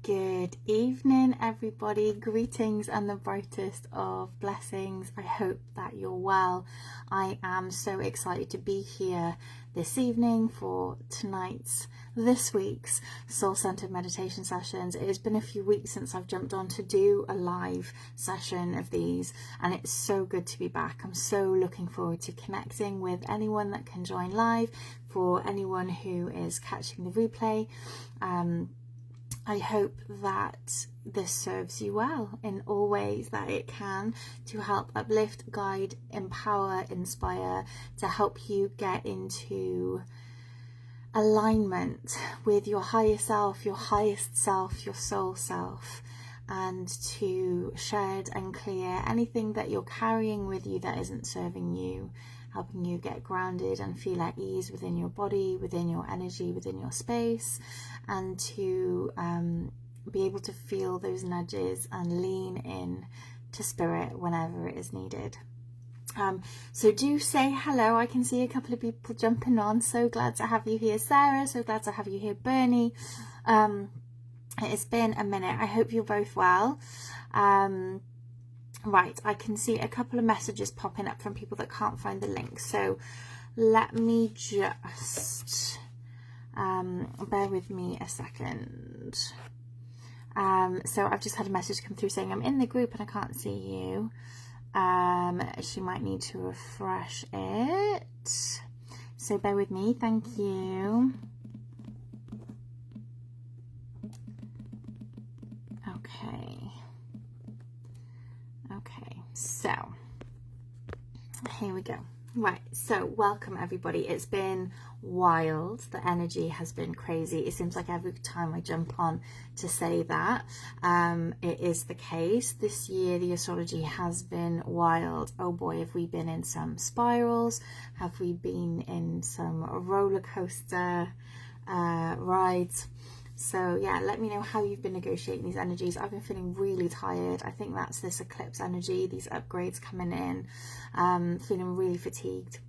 Good evening, everybody. Greetings and the brightest of blessings. I hope that you're well. I am so excited to be here this evening for this week's Soul Centered meditation sessions. It has been a few weeks since I've jumped on to do a live session of these, and it's so good to be back. I'm so looking forward to connecting with anyone that can join live. For anyone who is catching the replay, I hope that this serves you well in all ways that it can, to help uplift, guide, empower, inspire, to help you get into alignment with your higher self, your highest self, your soul self, and to shed and clear anything that you're carrying with you that isn't serving you, helping you get grounded and feel at ease within your body, within your energy, within your space, and to be able to feel those nudges and lean in to spirit whenever it is needed. So do say hello. I can see a couple of people jumping on. So glad to have you here, Sarah. So glad to have you here, Bernie. It's been a minute. I hope you're both well. Right, I can see a couple of messages popping up from people that can't find the link. So let me just bear with me a second. So I've just had a message come through saying I'm in the group and I can't see you. She might need to refresh it. So bear with me. Thank you. Okay, so here we go. Right, so welcome everybody. It's been wild. The energy has been crazy. It seems like every time I jump on to say that, it is the case. This year the astrology has been wild. Oh boy, have we been in some spirals? Have we been in some roller coaster rides? So yeah, let me know how you've been negotiating these energies. I've been feeling really tired. I think that's this eclipse energy, these upgrades coming in, feeling really fatigued,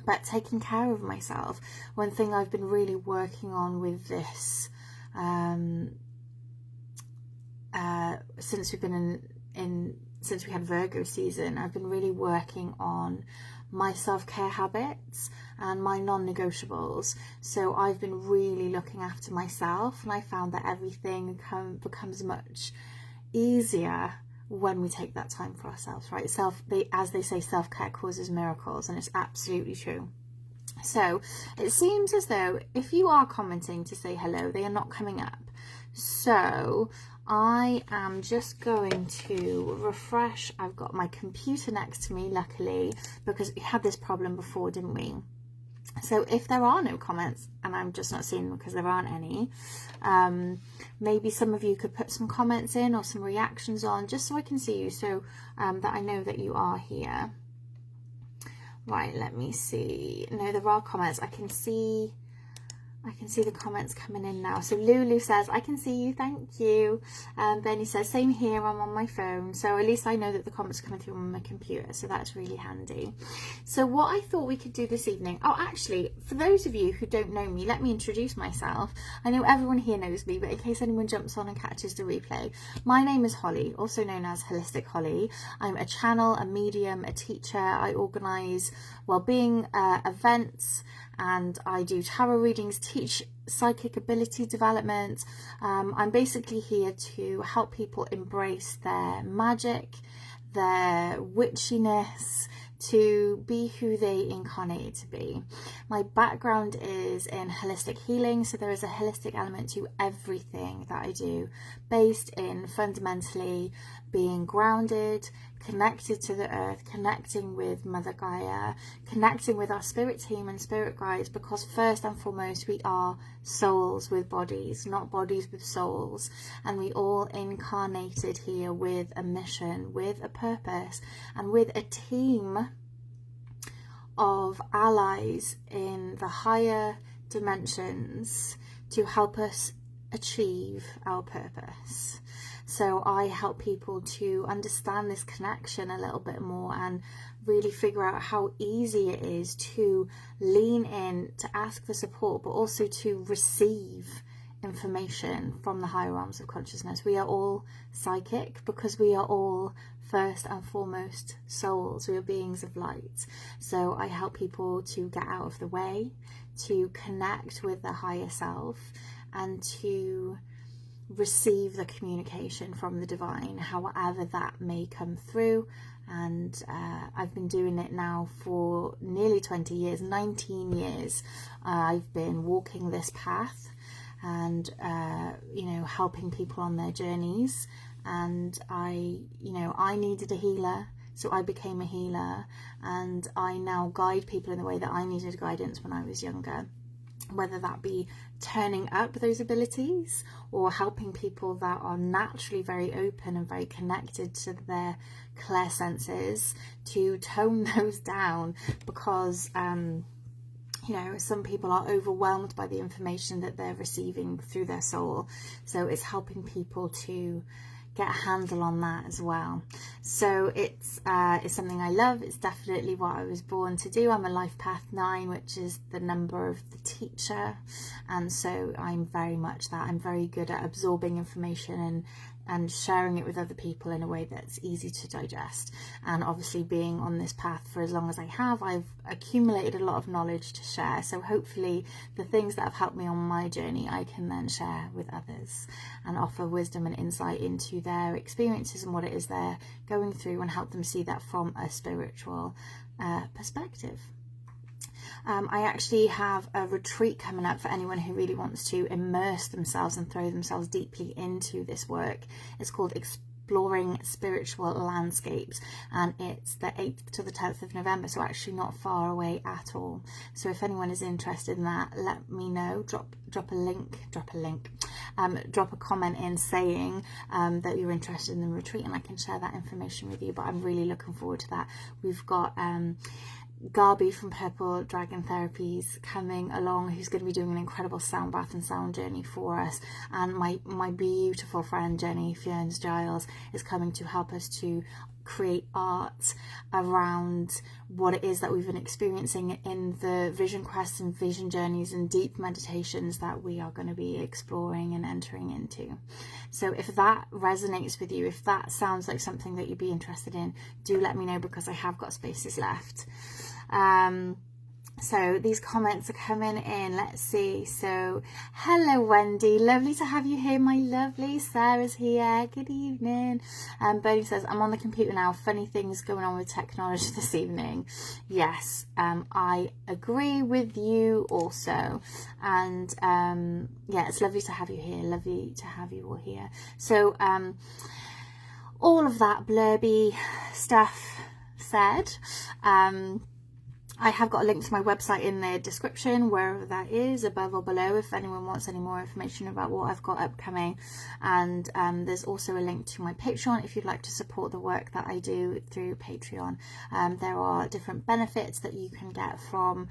but taking care of myself. One thing I've been really working on with this, since we've been since we had Virgo season, I've been really working on my self-care habits and my non-negotiables. So I've been really looking after myself, and I found that everything becomes much easier when we take that time for ourselves, right? As they say, self-care causes miracles, and it's absolutely true. So it seems as though if you are commenting to say hello, they are not coming up. So I am just going to refresh. I've got my computer next to me, luckily, because we had this problem before, didn't we? So if there are no comments, and I'm just not seeing them because there aren't any, maybe some of you could put some comments in or some reactions on, just so I can see you, so that I know that you are here. Right, let me see. No, there are comments. I can see the comments coming in now. So Lulu says, I can see you, thank you. Benny says, same here, I'm on my phone. So at least I know that the comments are coming through on my computer, so that's really handy. So what I thought we could do this evening, oh actually, for those of you who don't know me, let me introduce myself. I know everyone here knows me, but in case anyone jumps on and catches the replay, my name is Holly, also known as Holistic Holly. I'm a channel, a medium, a teacher. I organise wellbeing events, and I do tarot readings, teach psychic ability development. I'm basically here to help people embrace their magic, their witchiness, to be who they incarnated to be. My background is in holistic healing, so there is a holistic element to everything that I do, based in fundamentally being grounded, connected to the earth, connecting with Mother Gaia, connecting with our spirit team and spirit guides, because first and foremost we are souls with bodies, not bodies with souls, and we all incarnated here with a mission, with a purpose, and with a team of allies in the higher dimensions to help us achieve our purpose. So I help people to understand this connection a little bit more and really figure out how easy it is to lean in, to ask for support, but also to receive information from the higher realms of consciousness. We are all psychic because we are all first and foremost souls. We are beings of light. So I help people to get out of the way, to connect with their higher self, and to receive the communication from the divine, however that may come through. And I've been doing it now for nearly 20 years, 19 years. I've been walking this path and helping people on their journeys. And I needed a healer, so I became a healer, and I now guide people in the way that I needed guidance when I was younger, whether that be turning up those abilities or helping people that are naturally very open and very connected to their clair senses to tone those down, because some people are overwhelmed by the information that they're receiving through their soul. So it's helping people to get a handle on that as well. So it's something I love. It's definitely what I was born to do. I'm a life path 9, which is the number of the teacher, and so I'm very much that. I'm very good at absorbing information and sharing it with other people in a way that's easy to digest. And obviously, being on this path for as long as I have, I've accumulated a lot of knowledge to share. So hopefully the things that have helped me on my journey, I can then share with others and offer wisdom and insight into their experiences and what it is they're going through, and help them see that from a spiritual perspective. I actually have a retreat coming up for anyone who really wants to immerse themselves and throw themselves deeply into this work. It's called Exploring Spiritual Landscapes, and it's the 8th to the 10th of November, so actually not far away at all. So if anyone is interested in that, let me know. Drop a comment in saying that you're interested in the retreat, and I can share that information with you. But I'm really looking forward to that. We've got Garby from Purple Dragon Therapies coming along, who's going to be doing an incredible sound bath and sound journey for us, and my beautiful friend Jenny Fiernes Giles is coming to help us to create art around what it is that we've been experiencing in the vision quests and vision journeys and deep meditations that we are going to be exploring and entering into. So if that resonates with you, if that sounds like something that you'd be interested in, do let me know, because I have got spaces left. So these comments are coming in. Let's see. So hello Wendy, lovely to have you here, my lovely. Sarah's here, good evening. Bernie says, I'm on the computer now, funny things going on with technology this evening. Yes, I agree with you also. And yeah, it's lovely to have you here, lovely to have you all here. So all of that blurby stuff said, I have got a link to my website in the description, wherever that is, above or below, if anyone wants any more information about what I've got upcoming. And there's also a link to my Patreon if you'd like to support the work that I do through Patreon. There are different benefits that you can get from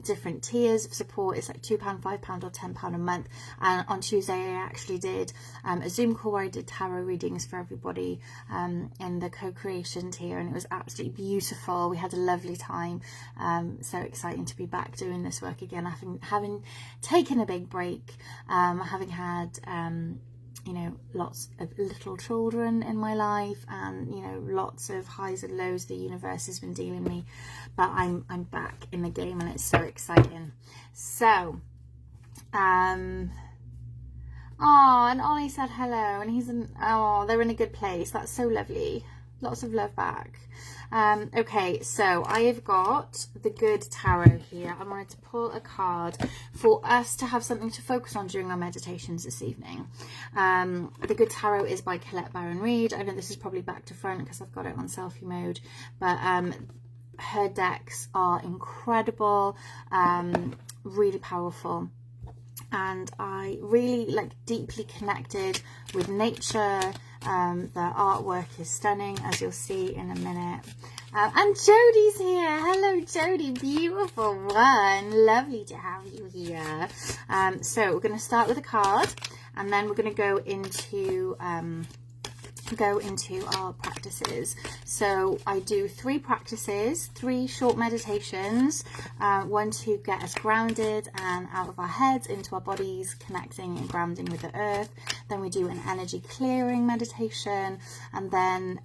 different tiers of support. It's like £2, £5 or £10 a month. And on Tuesday I actually did a Zoom call where I did tarot readings for everybody in the co-creation tier, and it was absolutely beautiful. We had a lovely time. So exciting to be back doing this work again, having taken a big break, having had lots of little children in my life, and lots of highs and lows the universe has been dealing me, but I'm back in the game, and it's so exciting. So and Ollie said hello, and they're in a good place. That's so lovely. Lots of love back. Okay, so I have got the Good Tarot here. I wanted to pull a card for us to have something to focus on during our meditations this evening. The Good Tarot is by Colette Baron Reid. I know this is probably back to front because I've got it on selfie mode, but her decks are incredible, really powerful. And I really deeply connected with nature. The artwork is stunning, as you'll see in a minute. And Jodie's here. Hello Jodie, beautiful one, lovely to have you here. So we're going to start with a card, and then we're going to go into go into our practices. So I do 3 practices, 3 short meditations, one to get us grounded and out of our heads into our bodies, connecting and grounding with the earth. Then we do an energy clearing meditation, and then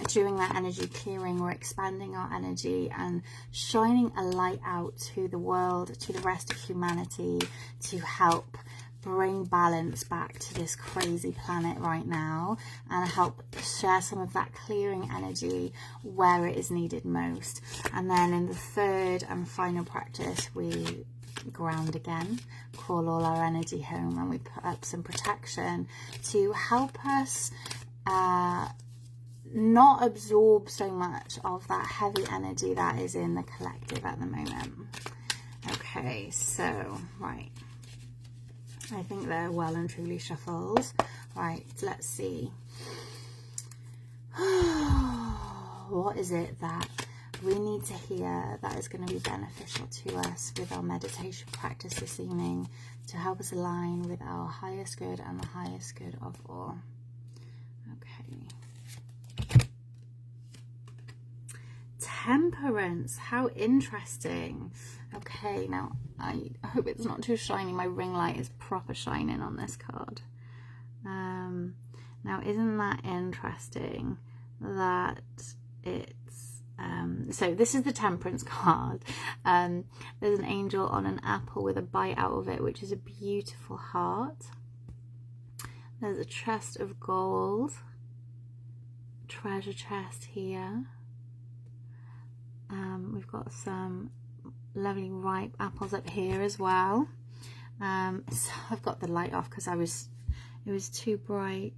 during that energy clearing, we're expanding our energy and shining a light out to the world, to the rest of humanity, to help bring balance back to this crazy planet right now, and help share some of that clearing energy where it is needed most. And then in the 3rd and final practice, we ground again, call all our energy home, and we put up some protection to help us not absorb so much of that heavy energy that is in the collective at the moment. Okay, so right, I think they're well and truly shuffled. Right, let's see. What is it that we need to hear that is going to be beneficial to us with our meditation practice this evening to help us align with our highest good and the highest good of all? Okay. Temperance, how interesting. Okay, now I hope it's not too shiny. My ring light is proper shining on this card. Now isn't that interesting that it's so this is the Temperance card. There's an angel on an apple with a bite out of it, which is a beautiful heart. There's a chest of gold, treasure chest here. We've got some lovely ripe apples up here as well. So I've got the light off because it was too bright.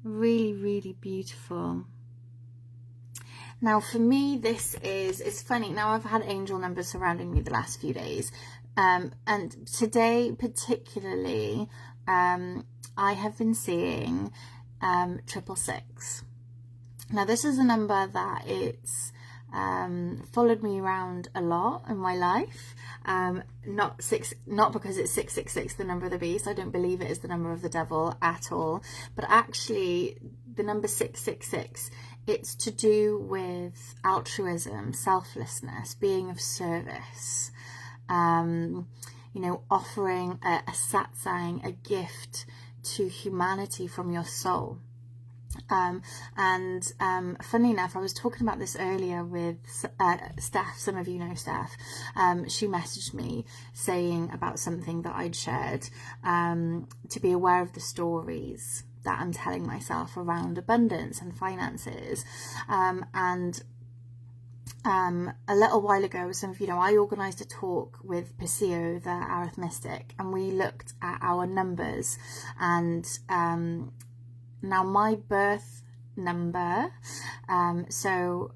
Really, really beautiful. Now for me, it's funny. Now I've had angel numbers surrounding me the last few days, and today particularly, I have been seeing 666. Now this is a number that it's followed me around a lot in my life. Not because it's 666, the number of the beast. I don't believe it is the number of the devil at all. But actually, the number 666, it's to do with altruism, selflessness, being of service. You know, offering a satsang, a gift to humanity from your soul. Funnily enough, I was talking about this earlier with Steph. Some of you know Steph. She messaged me saying about something that I'd shared, to be aware of the stories that I'm telling myself around abundance and finances. A little while ago, some of you know, I organised a talk with Paseo, the arithmetic, and we looked at our numbers. And now my birth number, so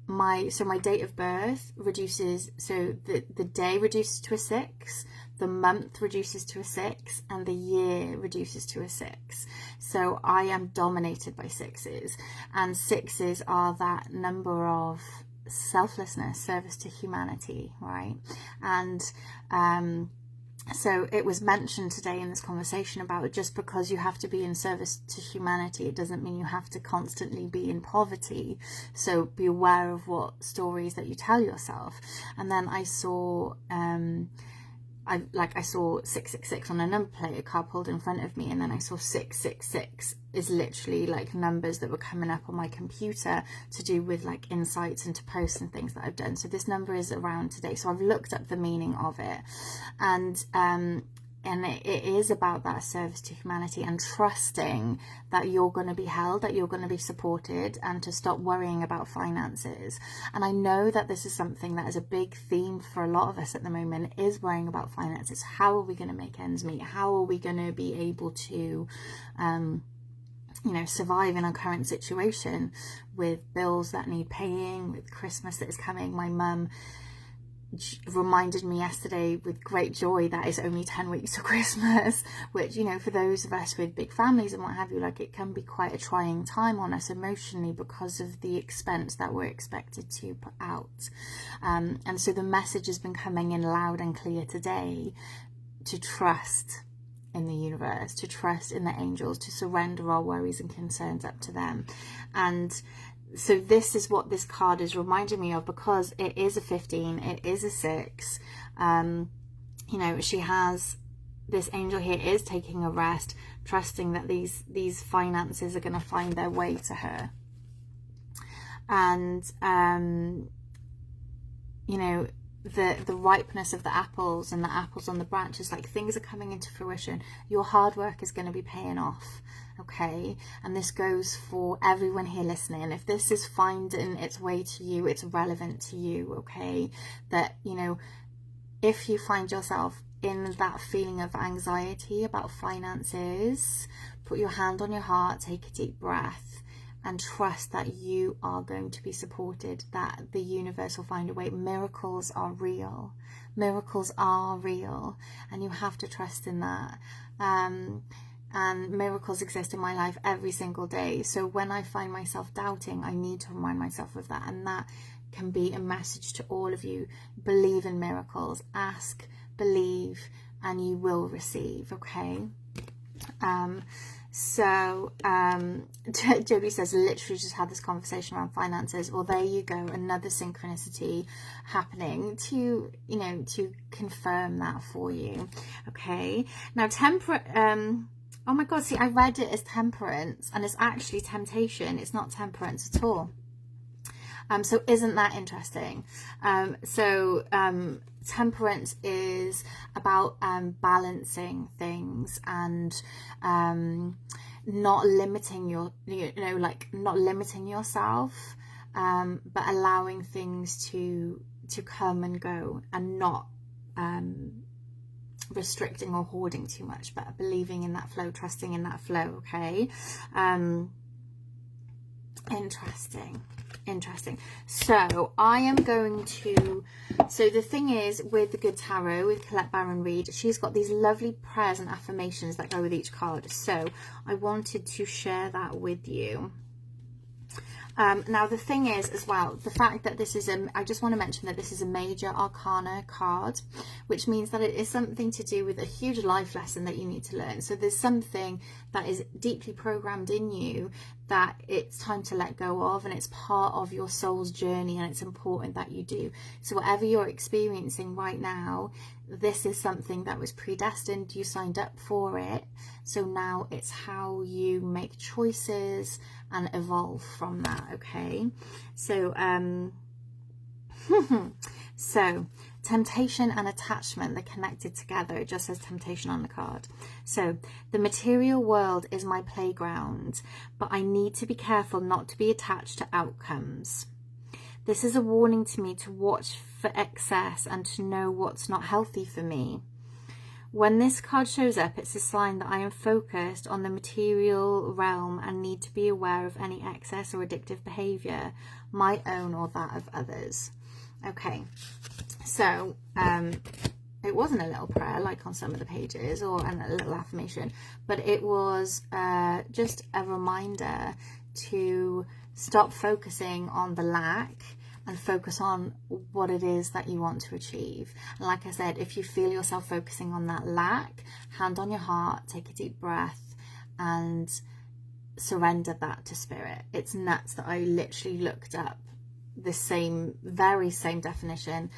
my date of birth reduces, so the day reduces to a 6, the month reduces to a 6, and the year reduces to a 6. So I am dominated by 6s, and 6s are that number of selflessness, service to humanity, right? And so it was mentioned today in this conversation about just because you have to be in service to humanity, it doesn't mean you have to constantly be in poverty. So be aware of what stories that you tell yourself. And then I saw I saw 666 on a number plate, a card pulled in front of me, and then I saw 666 is literally like numbers that were coming up on my computer to do with like insights into posts and things that I've done. So this number is around today. So I've looked up the meaning of it, and it is about that service to humanity and trusting that you're going to be held, that you're going to be supported, and to stop worrying about finances. And I know that this is something that is a big theme for a lot of us at the moment, is worrying about finances. How are we going to make ends meet? How are we going to be able to you know, survive in our current situation with bills that need paying, with Christmas that is coming? My mum reminded me yesterday with great joy that it's only 10 weeks to Christmas, which, you know, for those of us with big families and what have you, like, it can be quite a trying time on us emotionally because of the expense that we're expected to put out. And so the message has been coming in loud and clear today to trust in the universe, to trust in the angels, to surrender our worries and concerns up to them. And so this is what this card is reminding me of, because it is a 15, it is a 6. You know, she has, this angel here is taking a rest, trusting that these finances are going to find their way to her. And you know, the ripeness of the apples and the apples on the branches, like things are coming into fruition. Your hard work is going to be paying off, okay? And this goes for everyone here listening. If this is finding its way to you, it's relevant to you, okay? That, you know, if you find yourself in that feeling of anxiety about finances, put your hand on your heart, take a deep breath, and trust that you are going to be supported, that the universe will find a way. Miracles are real. Miracles are real, and you have to trust in that. And miracles exist in my life every single day. So when I find myself doubting, I need to remind myself of that. And that can be a message to all of you. Believe in miracles. Ask, believe, and you will receive, okay? Jody says, literally just had this conversation around finances. Well, there you go, another synchronicity happening to, you know, to confirm that for you. Okay, now oh my god, see, I read it as temperance, and it's actually temptation. It's not temperance at all. So isn't that interesting? Temperance is about balancing things and not limiting not limiting yourself, but allowing things to come and go, and not restricting or hoarding too much, but believing in that flow, trusting in that flow. Okay. Interesting. So I am going to, so the thing is with the Good Tarot, with Colette Baron Reid, she's got these lovely prayers and affirmations that go with each card. So I wanted to share that with you. Now the thing is as well, the fact that this is I just want to mention that this is a major arcana card, which means that it is something to do with a huge life lesson that you need to learn. So there's something that is deeply programmed in you that it's time to let go of, and it's part of your soul's journey, and it's important that you do. So whatever you're experiencing right now, this is something that was predestined, you signed up for it. So now it's how you make choices and evolve from that, okay? So so temptation and attachment, they're connected together. It just says temptation on the card. So the material world is my playground, but I need to be careful not to be attached to outcomes. This is a warning to me to watch for excess and to know what's not healthy for me. When this card shows up, it's a sign that I am focused on the material realm and need to be aware of any excess or addictive behavior, my own or that of others. Okay, so it wasn't a little prayer like on some of the pages, or a little affirmation, but it was just a reminder to stop focusing on the lack and focus on what it is that you want to achieve. And like I said, if you feel yourself focusing on that lack, hand on your heart, take a deep breath and surrender that to spirit. It's nuts that I literally looked up the very same definition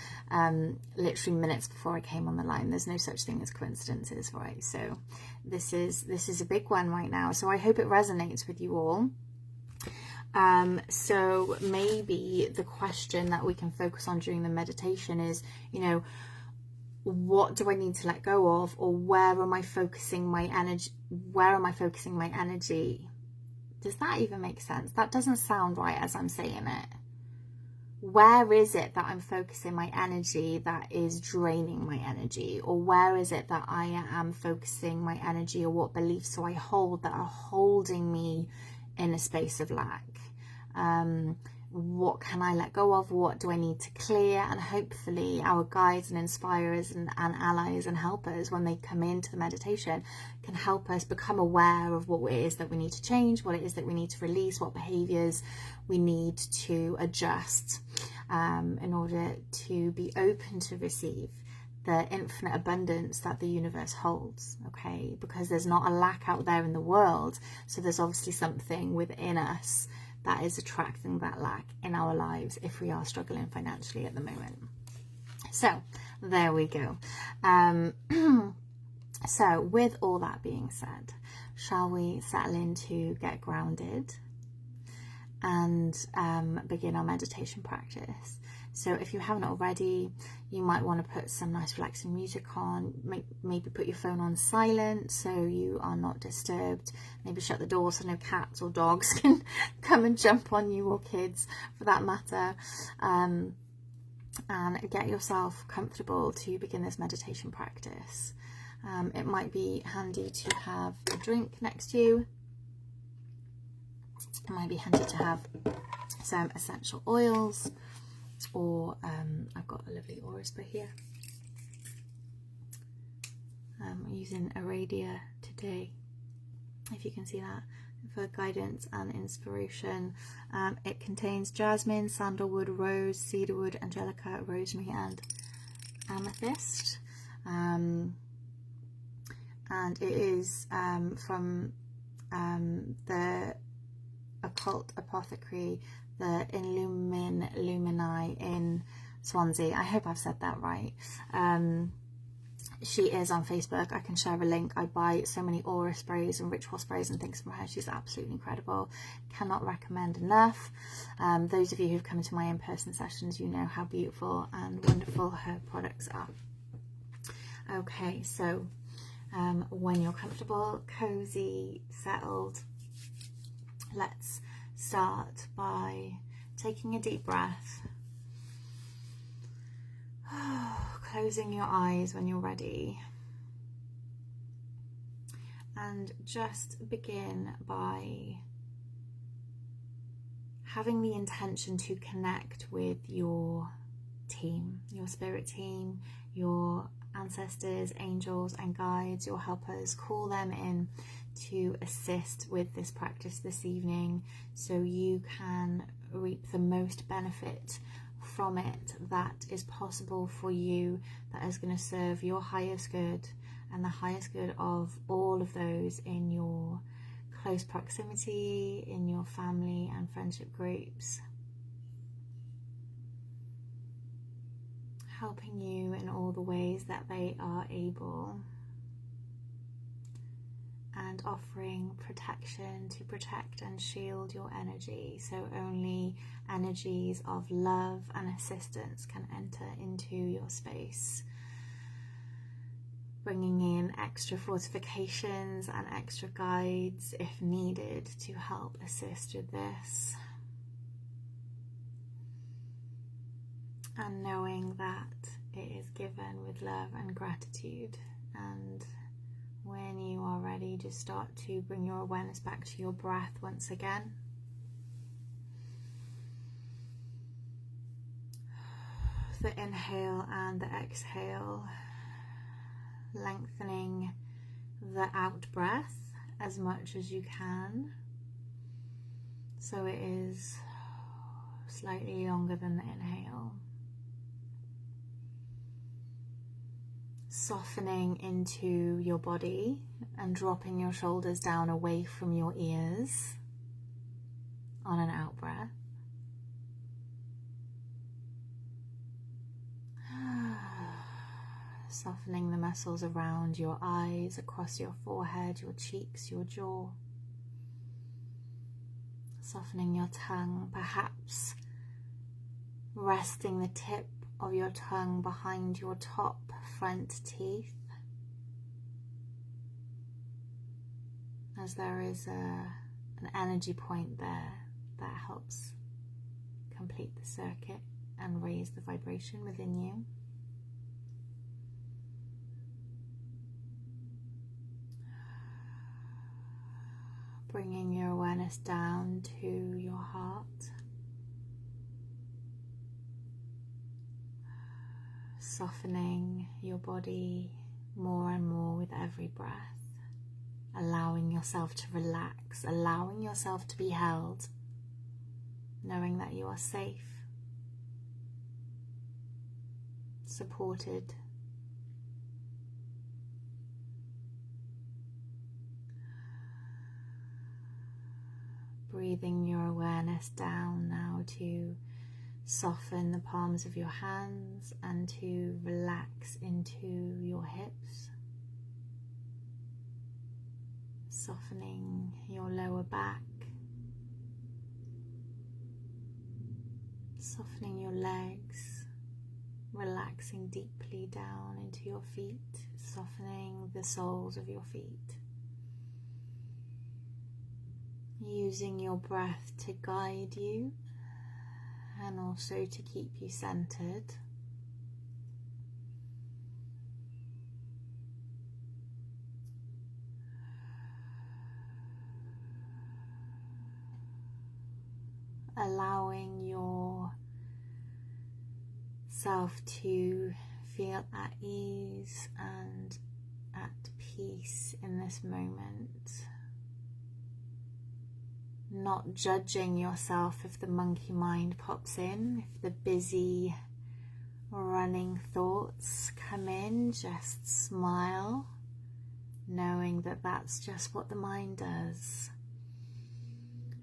literally minutes before I came on the line. There's no such thing as coincidences, right? So this is a big one right now. So I hope it resonates with you all. So maybe the question that we can focus on during the meditation is, you know, what do I need to let go of, or where am I focusing my energy? Does that even make sense? That doesn't sound right as I'm saying it. Where is it that I'm focusing my energy that is draining my energy? Or where is it that I am focusing my energy, or what beliefs do I hold that are holding me in a space of lack? What can I let go of? What do I need to clear? And hopefully our guides and inspirers and allies and helpers, when they come into the meditation, can help us become aware of what it is that we need to change, what it is that we need to release, what behaviors we need to adjust in order to be open to receive the infinite abundance that the universe holds, okay? Because there's not a lack out there in the world, so there's obviously something within us that is attracting that lack in our lives if we are struggling financially at the moment. So there we go. So with all that being said, shall we settle into get grounded and begin our meditation practice? So if you haven't already, you might want to put some nice relaxing music on, maybe put your phone on silent so you are not disturbed, maybe shut the door so no cats or dogs can come and jump on you, or kids for that matter, and get yourself comfortable to begin this meditation practice. It might be handy to have a drink next to you. It might be handy to have some essential oils, or I've got a lovely aura spray here. I'm using Aradia today, if you can see that, for guidance and inspiration. It contains jasmine, sandalwood, rose, cedarwood, angelica, rosemary and amethyst. And it is from the occult apothecary, the Lumini in Swansea. I hope I've said that right. She is on Facebook. I can share a link. I buy so many aura sprays and ritual sprays and things from her. She's absolutely incredible. Cannot recommend enough. Those of you who've come to my in-person sessions, you know how beautiful and wonderful her products are. Okay, so when you're comfortable, cozy, settled, let's start by taking a deep breath, closing your eyes when you're ready, and just begin by having the intention to connect with your team, your spirit team, your ancestors, angels and guides, your helpers. Call them in to assist with this practice this evening so you can reap the most benefit from it that is possible for you, that is going to serve your highest good and the highest good of all of those in your close proximity, in your family and friendship groups, helping you in all the ways that they are able, and offering protection to protect and shield your energy, so only energies of love and assistance can enter into your space, bringing in extra fortifications and extra guides if needed to help assist with this. And knowing that it is given with love and gratitude. And when you are ready, just start to bring your awareness back to your breath once again. The inhale and the exhale, lengthening the out breath as much as you can, so it is slightly longer than the inhale. Softening into your body and dropping your shoulders down away from your ears on an out breath. Softening the muscles around your eyes, across your forehead, your cheeks, your jaw. Softening your tongue, perhaps resting the tip of your tongue behind your top front teeth, as there is an energy point there that helps complete the circuit and raise the vibration within you. Bringing your awareness down to your heart. Softening your body more and more with every breath. Allowing yourself to relax, allowing yourself to be held. Knowing that you are safe, supported Breathing your awareness down now to soften the palms of your hands and to relax into your hips. Softening your lower back. Softening your legs. Relaxing deeply down into your feet. Softening the soles of your feet. Using your breath to guide you and also to keep you centered. Allowing yourself to feel at ease and at peace in this moment. Not judging yourself if the monkey mind pops in, if the busy running thoughts come in, just smile, knowing that that's just what the mind does.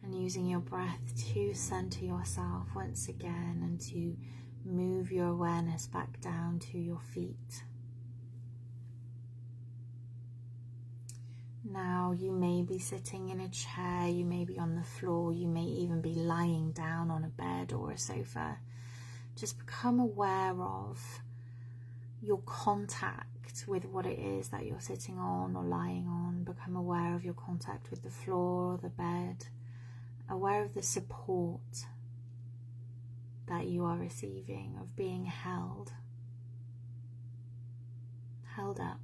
And using your breath to center yourself once again and to move your awareness back down to your feet. Now you may be sitting in a chair, you may be on the floor, you may even be lying down on a bed or a sofa. Just become aware of your contact with what it is that you're sitting on or lying on. Become aware of your contact with the floor or the bed. Aware of the support that you are receiving, of being held up.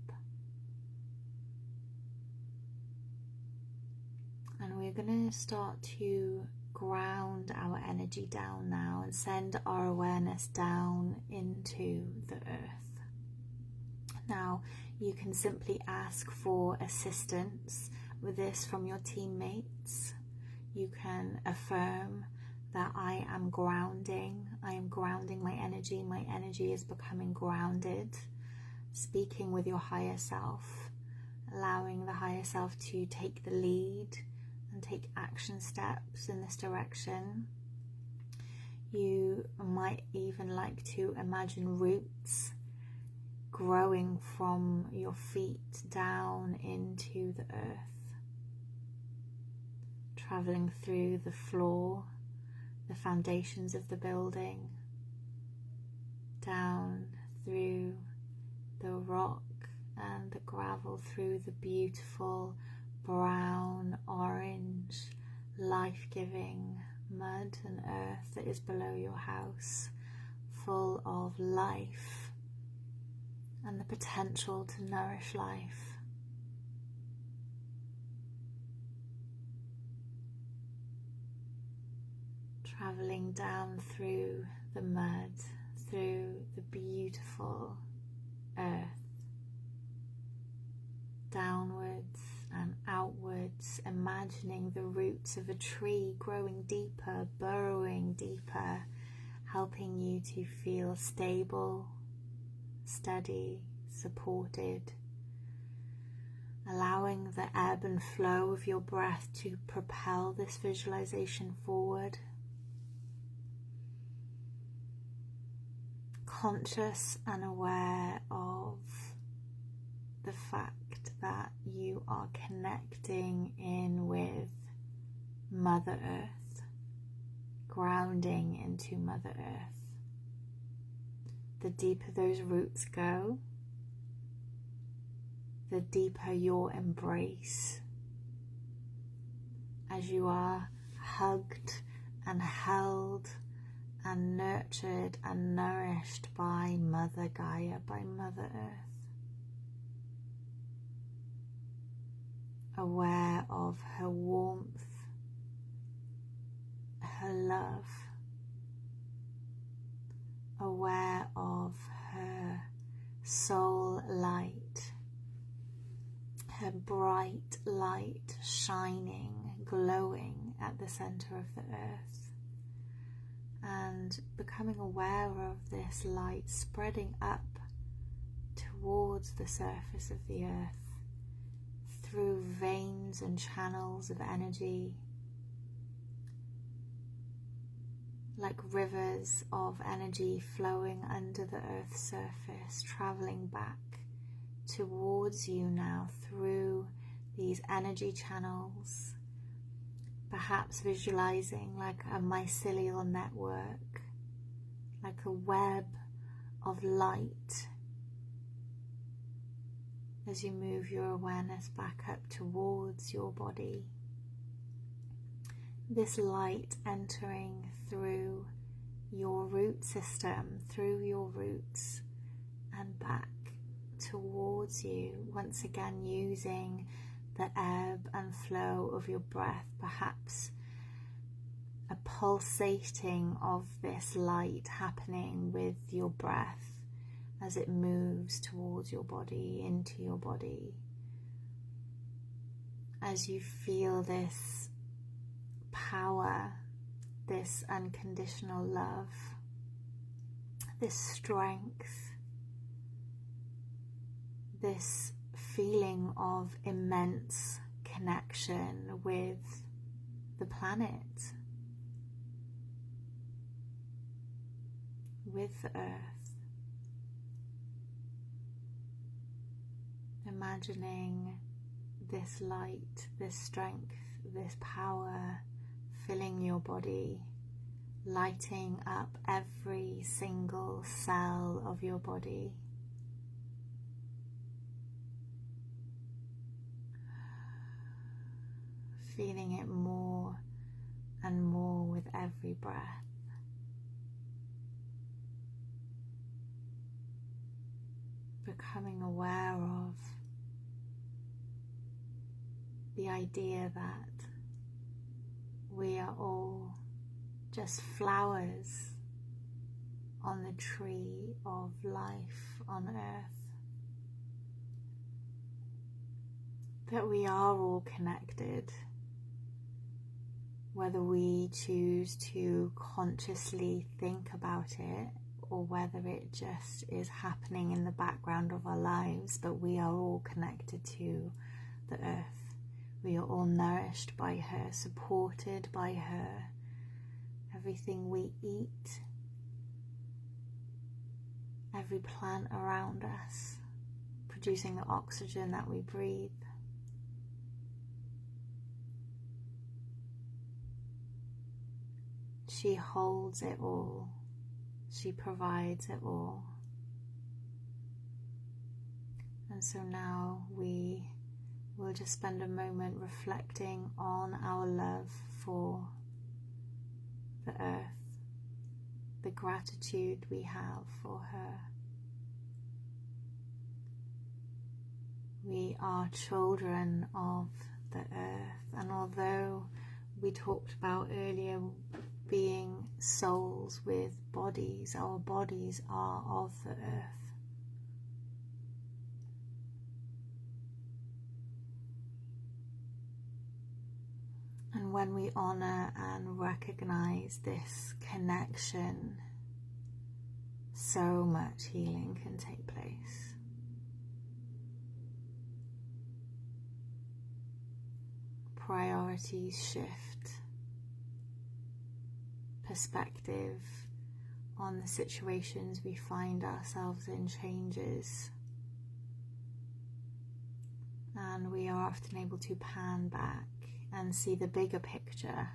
And we're going to start to ground our energy down now and send our awareness down into the earth. Now, you can simply ask for assistance with this from your teammates. You can affirm that I am grounding my energy is becoming grounded. Speaking with your higher self, allowing the higher self to take the lead and take action steps in this direction. You might even like to imagine roots growing from your feet down into the earth, traveling through the floor, the foundations of the building, down through the rock and the gravel, through the beautiful brown, orange, life-giving mud and earth that is below your house, full of life and the potential to nourish life. Traveling down through the mud, through the beautiful earth, downwards and outwards, imagining the roots of a tree growing deeper, burrowing deeper, helping you to feel stable, steady, supported, allowing the ebb and flow of your breath to propel this visualization forward. Conscious and aware of the fact that you are connecting in with Mother Earth, grounding into Mother Earth. The deeper those roots go, the deeper your embrace, as you are hugged and held and nurtured and nourished by Mother Gaia, by Mother Earth. Aware of her warmth, her love, aware of her soul light, her bright light shining, glowing at the center of the earth, and becoming aware of this light spreading up towards the surface of the earth, through veins and channels of energy, like rivers of energy flowing under the earth's surface, traveling back towards you now through these energy channels, perhaps visualizing like a mycelial network, like a web of light as you move your awareness back up towards your body. This light entering through your root system, through your roots, and back towards you, once again using the ebb and flow of your breath, perhaps a pulsating of this light happening with your breath as it moves towards your body, into your body. As you feel this power, this unconditional love, this strength, this feeling of immense connection with the planet, with the earth. Imagining this light, this strength, this power filling your body, lighting up every single cell of your body. Feeling it more and more with every breath. Becoming aware of the idea that we are all just flowers on the tree of life on earth. That we are all connected, whether we choose to consciously think about it or whether it just is happening in the background of our lives, but we are all connected to the earth. We are all nourished by her, supported by her. Everything we eat, every plant around us, producing the oxygen that we breathe. She holds it all. She provides it all. And so now we will just spend a moment reflecting on our love for the earth, the gratitude we have for her. We are children of the earth, and although we talked about earlier being souls with bodies, our bodies are of the earth. And when we honor and recognize this connection, so much healing can take place. Priorities shift. Perspective on the situations we find ourselves in changes. And we are often able to pan back and see the bigger picture.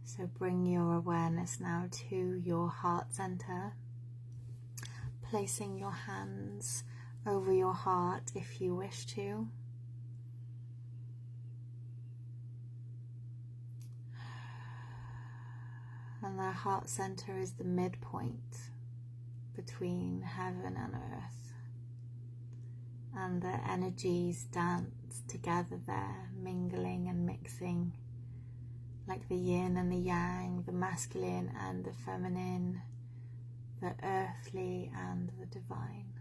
So bring your awareness now to your heart center, placing your hands over your heart if you wish to. And the heart center is the midpoint between heaven and earth. And the energies dance together there, mingling and mixing, like the yin and the yang, the masculine and the feminine, the earthly and the divine.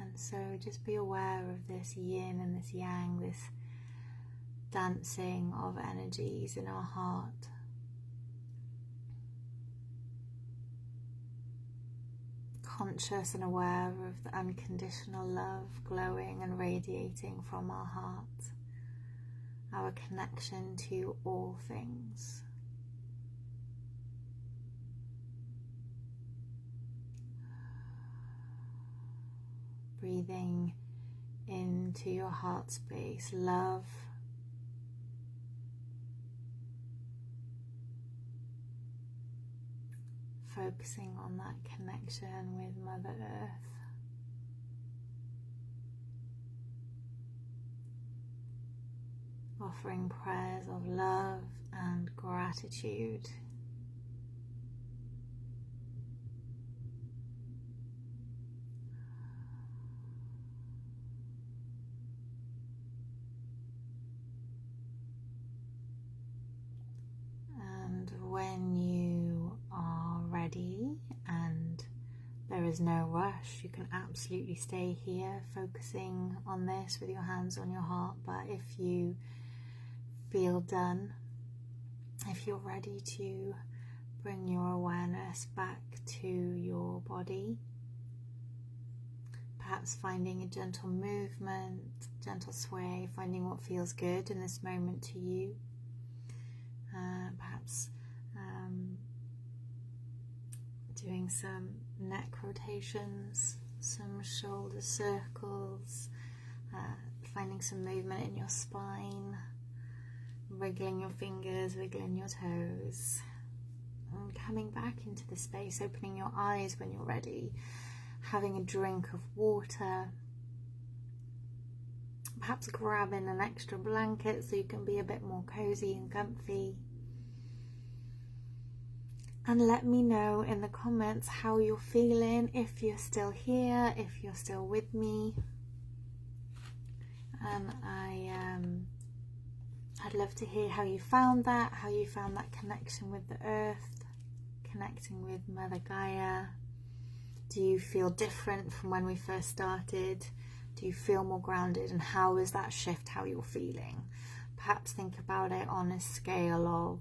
And so just be aware of this yin and this yang, this dancing of energies in our heart. conscious and aware of the unconditional love glowing and radiating from our heart, our connection to all things. Breathing into your heart space, love. Focusing on that connection with Mother Earth. Offering prayers of love and gratitude. And when you are ready and there is no rush, you can absolutely stay here focusing on this with your hands on your heart. But if you feel done, if you're ready to bring your awareness back to your body, perhaps finding a gentle movement, gentle sway, finding what feels good in this moment to you. Perhaps doing some neck rotations, some shoulder circles, finding some movement in your spine, wriggling your fingers, wiggling your toes, and coming back into the space, opening your eyes when you're ready, having a drink of water, perhaps grabbing an extra blanket so you can be a bit more cozy and comfy. And let me know in the comments how you're feeling, if you're still here, if you're still with me. And I'd love to hear how you found that connection with the earth, connecting with Mother Gaia. Do you feel different from when we first started? Do you feel more grounded? And how is that shift how you're feeling? Perhaps think about it on a scale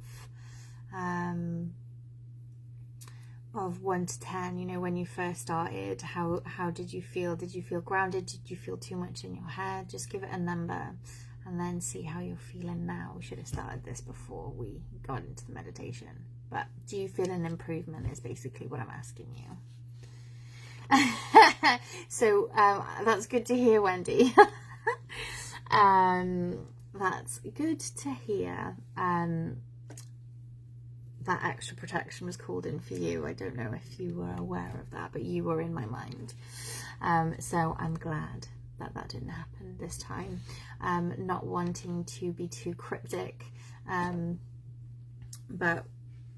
of 1 to 10, you know, when you first started, how did you feel? Did you feel grounded? Did you feel too much in your head? Just give it a number and then see how you're feeling now. We should have started this before we got into the meditation. But do you feel an improvement is basically what I'm asking you. So that's good to hear, Wendy. That's good to hear. That extra protection was called in for you. I don't know if you were aware of that, but you were in my mind. So I'm glad that didn't happen this time. Not wanting to be too cryptic, but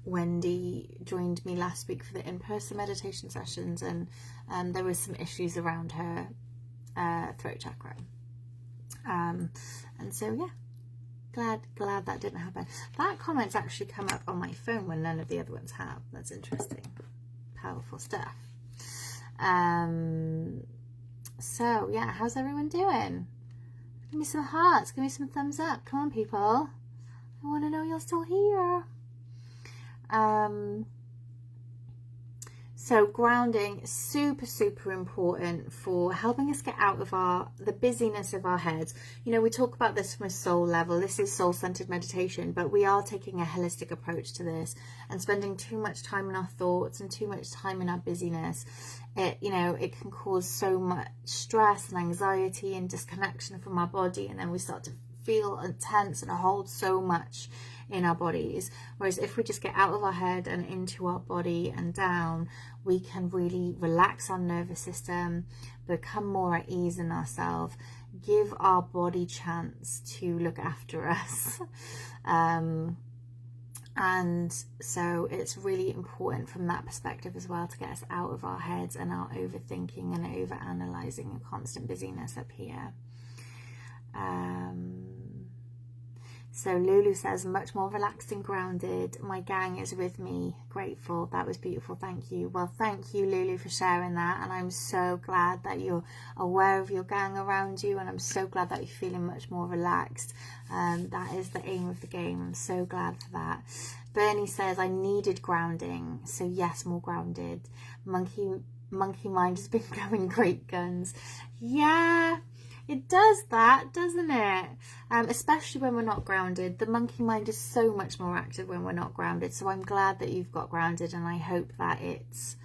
Wendy joined me last week for the in-person meditation sessions, and there was some issues around her throat chakra. And so yeah, glad that didn't happen. That comment's actually come up on my phone when none of the other ones have. That's interesting. Powerful stuff. So yeah, how's everyone doing? Give me some hearts, give me some thumbs up. Come on, people. I want to know you're still here. So grounding is super important for helping us get out of the busyness of our heads. You know, we talk about this from a soul level. This is soul-centered meditation, but we are taking a holistic approach to this, and spending too much time in our thoughts and too much time in our busyness, it can cause so much stress and anxiety and disconnection from our body, and then we start to feel intense and hold so much in our bodies. Whereas if we just get out of our head and into our body and down, we can really relax our nervous system, become more at ease in ourselves, give our body chance to look after us. And so it's really important from that perspective as well, to get us out of our heads and our overthinking and over analyzing and constant busyness up here. So Lulu says, much more relaxed and grounded. My gang is with me. Grateful. That was beautiful. Thank you. Well, thank you, Lulu, for sharing that. And I'm so glad that you're aware of your gang around you. And I'm so glad that you're feeling much more relaxed. That is the aim of the game. I'm so glad for that. Bernie says, I needed grounding. So yes, more grounded. Monkey monkey mind has been going great guns. Yeah, it does that, doesn't it? Especially when we're not grounded. The monkey mind is so much more active when we're not grounded. So I'm glad that you've got grounded, and I hope that it's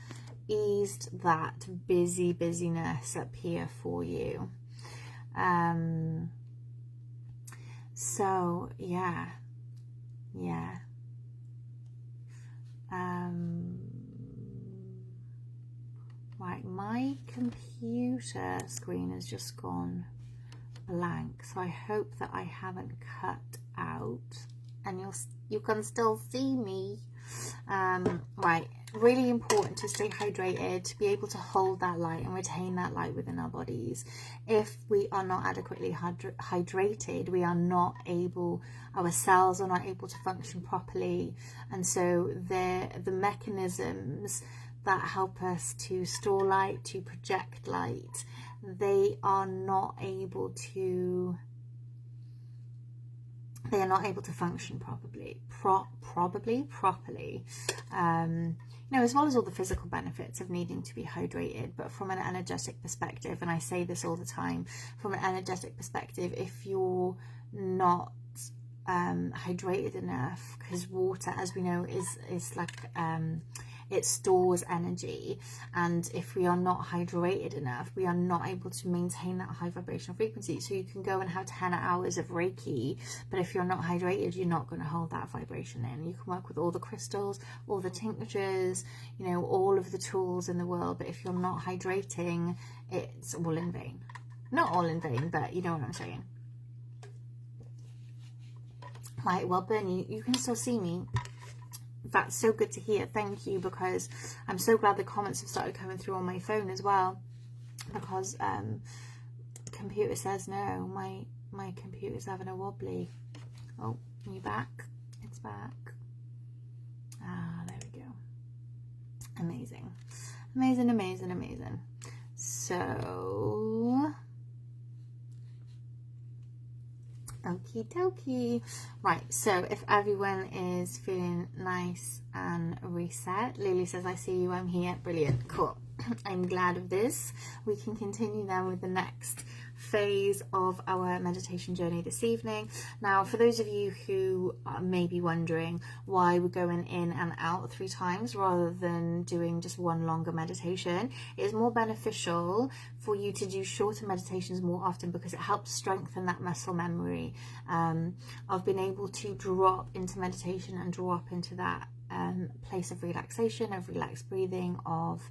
eased that busyness up here for you. So yeah. Right, my computer screen has just gone blank, so I hope that I haven't cut out and you can still see me. Right, really important to stay hydrated, to be able to hold that light and retain that light within our bodies. If we are not adequately hydrated, we are not able, our cells are not able to function properly, and so the mechanisms that help us to store light, to project light, they are not able to function properly. You know, as well as all the physical benefits of needing to be hydrated, but from an energetic perspective, and I say this all the time, from an energetic perspective, if you're not hydrated enough, because water, as we know, is like it stores energy, and if we are not hydrated enough, we are not able to maintain that high vibrational frequency. So you can go and have 10 hours of Reiki, but if you're not hydrated, you're not going to hold that vibration in. You can work with all the crystals, all the tinctures, you know, all of the tools in the world, but if you're not hydrating, it's all in vain. Not all in vain, but you know what I'm saying. Right, well, Bernie, you can still see me. That's so good to hear. Thank you, because I'm so glad the comments have started coming through on my phone as well, because computer says no, my computer's having a wobbly. Oh, are you back? It's back. Ah, there we go. Amazing. So okie dokie. Right, so if everyone is feeling nice and reset, Lily says, I see you, I'm here. Brilliant, cool. I'm glad of this. We can continue then with the next phase of our meditation journey this evening. Now, for those of you who may be wondering why we're going in and out 3 times rather than doing just one longer meditation, it is more beneficial for you to do shorter meditations more often, because it helps strengthen that muscle memory of being able to drop into meditation and drop into that place of relaxation, of relaxed breathing, of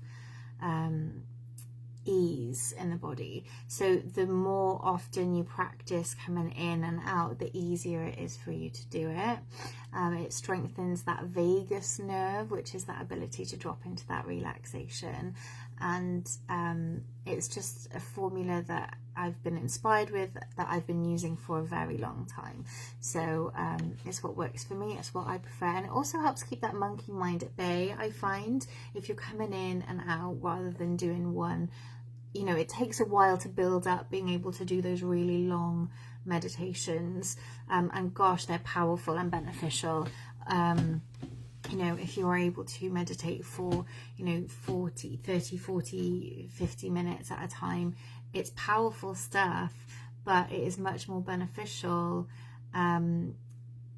ease in the body. So the more often you practice coming in and out, the easier it is for you to do it. It strengthens that vagus nerve, which is that ability to drop into that relaxation, and it's just a formula that I've been inspired with, that I've been using for a very long time. So it's what works for me, it's what I prefer, and it also helps keep that monkey mind at bay. I find if you're coming in and out rather than doing one, you know, it takes a while to build up being able to do those really long meditations, and gosh, they're powerful and beneficial. You know, if you're able to meditate for, you know, 30, 50 minutes at a time, it's powerful stuff, but it is much more beneficial, you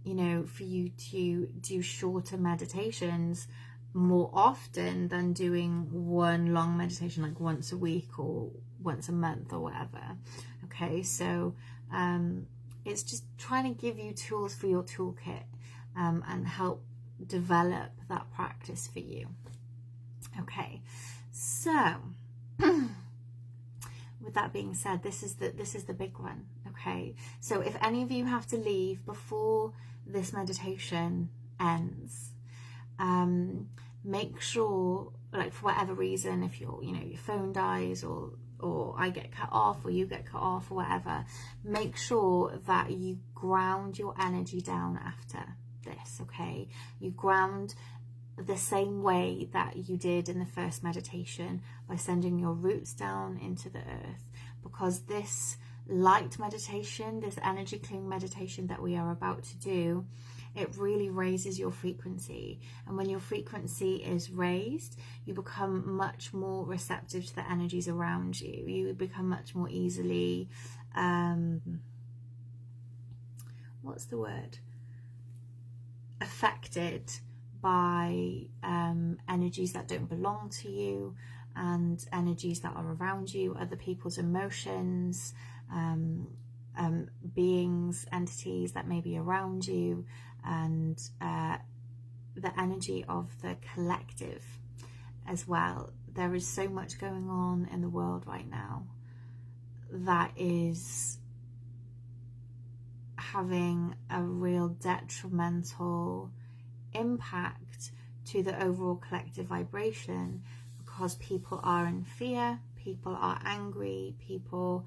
know, for you to do shorter meditations more often than doing one long meditation like once a week or once a month or whatever. Okay, so it's just trying to give you tools for your toolkit, and help develop that practice for you. Okay, so with that being said, this is the big one. Okay, so if any of you have to leave before this meditation ends, make sure, like, for whatever reason, if your phone dies, or I get cut off, or you get cut off, or whatever, make sure that you ground your energy down after this. Okay, you ground the same way that you did in the first meditation, by sending your roots down into the earth, because this light meditation, this energy clearing meditation that we are about to do, it really raises your frequency. And when your frequency is raised, you become much more receptive to the energies around you. You become much more easily, what's the word? Affected by energies that don't belong to you, and energies that are around you, other people's emotions, beings, entities that may be around you, and the energy of the collective as well. There is so much going on in the world right now that is having a real detrimental impact to the overall collective vibration, because people are in fear, people are angry, people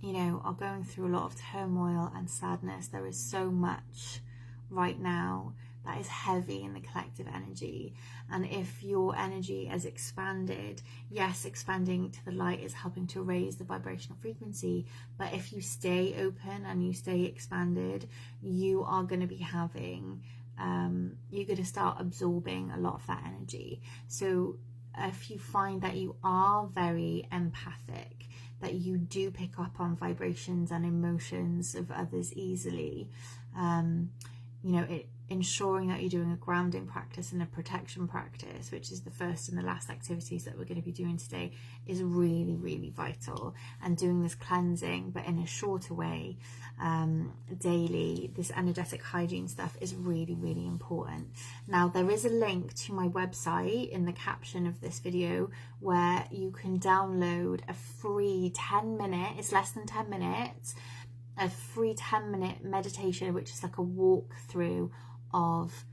you know, are going through a lot of turmoil and sadness. There is so much right now that is heavy in the collective energy. And if your energy has expanded, yes, expanding to the light is helping to raise the vibrational frequency, but if you stay open and you stay expanded, you are going to be having you're going to start absorbing a lot of that energy. So if you find that you are very empathic, that you do pick up on vibrations and emotions of others easily, you know, ensuring that you're doing a grounding practice and a protection practice, which is the first and the last activities that we're going to be doing today, is really, really vital. And doing this cleansing, but in a shorter way, daily, this energetic hygiene stuff is really, really important. Now, there is a link to my website in the caption of this video where you can download a free 10-minute, it's less than 10 minutes, a free 10-minute meditation, which is like a walkthrough of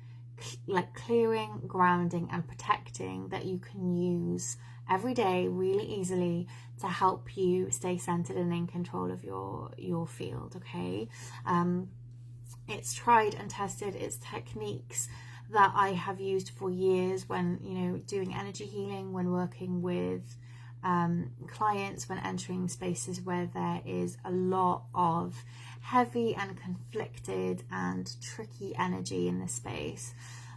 like clearing, grounding and protecting, that you can use every day really easily to help you stay centered and in control of your field. Okay, it's tried and tested. It's techniques that I have used for years when, you know, doing energy healing, when working with clients, when entering spaces where there is a lot of heavy and conflicted and tricky energy in the space,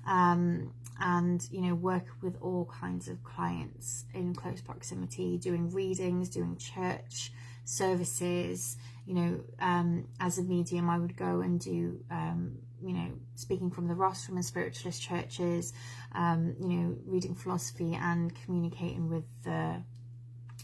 and, you know, work with all kinds of clients in close proximity, doing readings, doing church services. You know, as a medium, I would go and do you know, speaking from the rostrum in spiritualist churches, you know, reading philosophy and communicating with the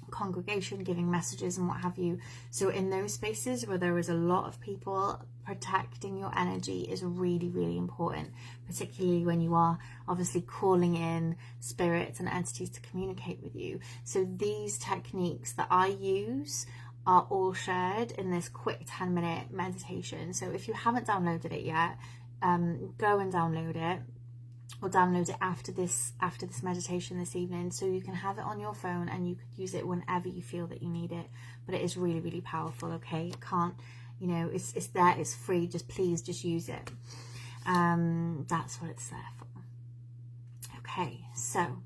congregation, giving messages and what have you. So in those spaces where there is a lot of people, protecting your energy is really, really important, particularly when you are obviously calling in spirits and entities to communicate with you. So these techniques that I use are all shared in this quick 10-minute meditation. So if you haven't downloaded it yet, go and download it, or download it after this meditation this evening, so you can have it on your phone and you could use it whenever you feel that you need it. But it is really, really powerful. Okay, it can't, you know, it's there, it's free, please just use it. That's what it's there for. Okay, so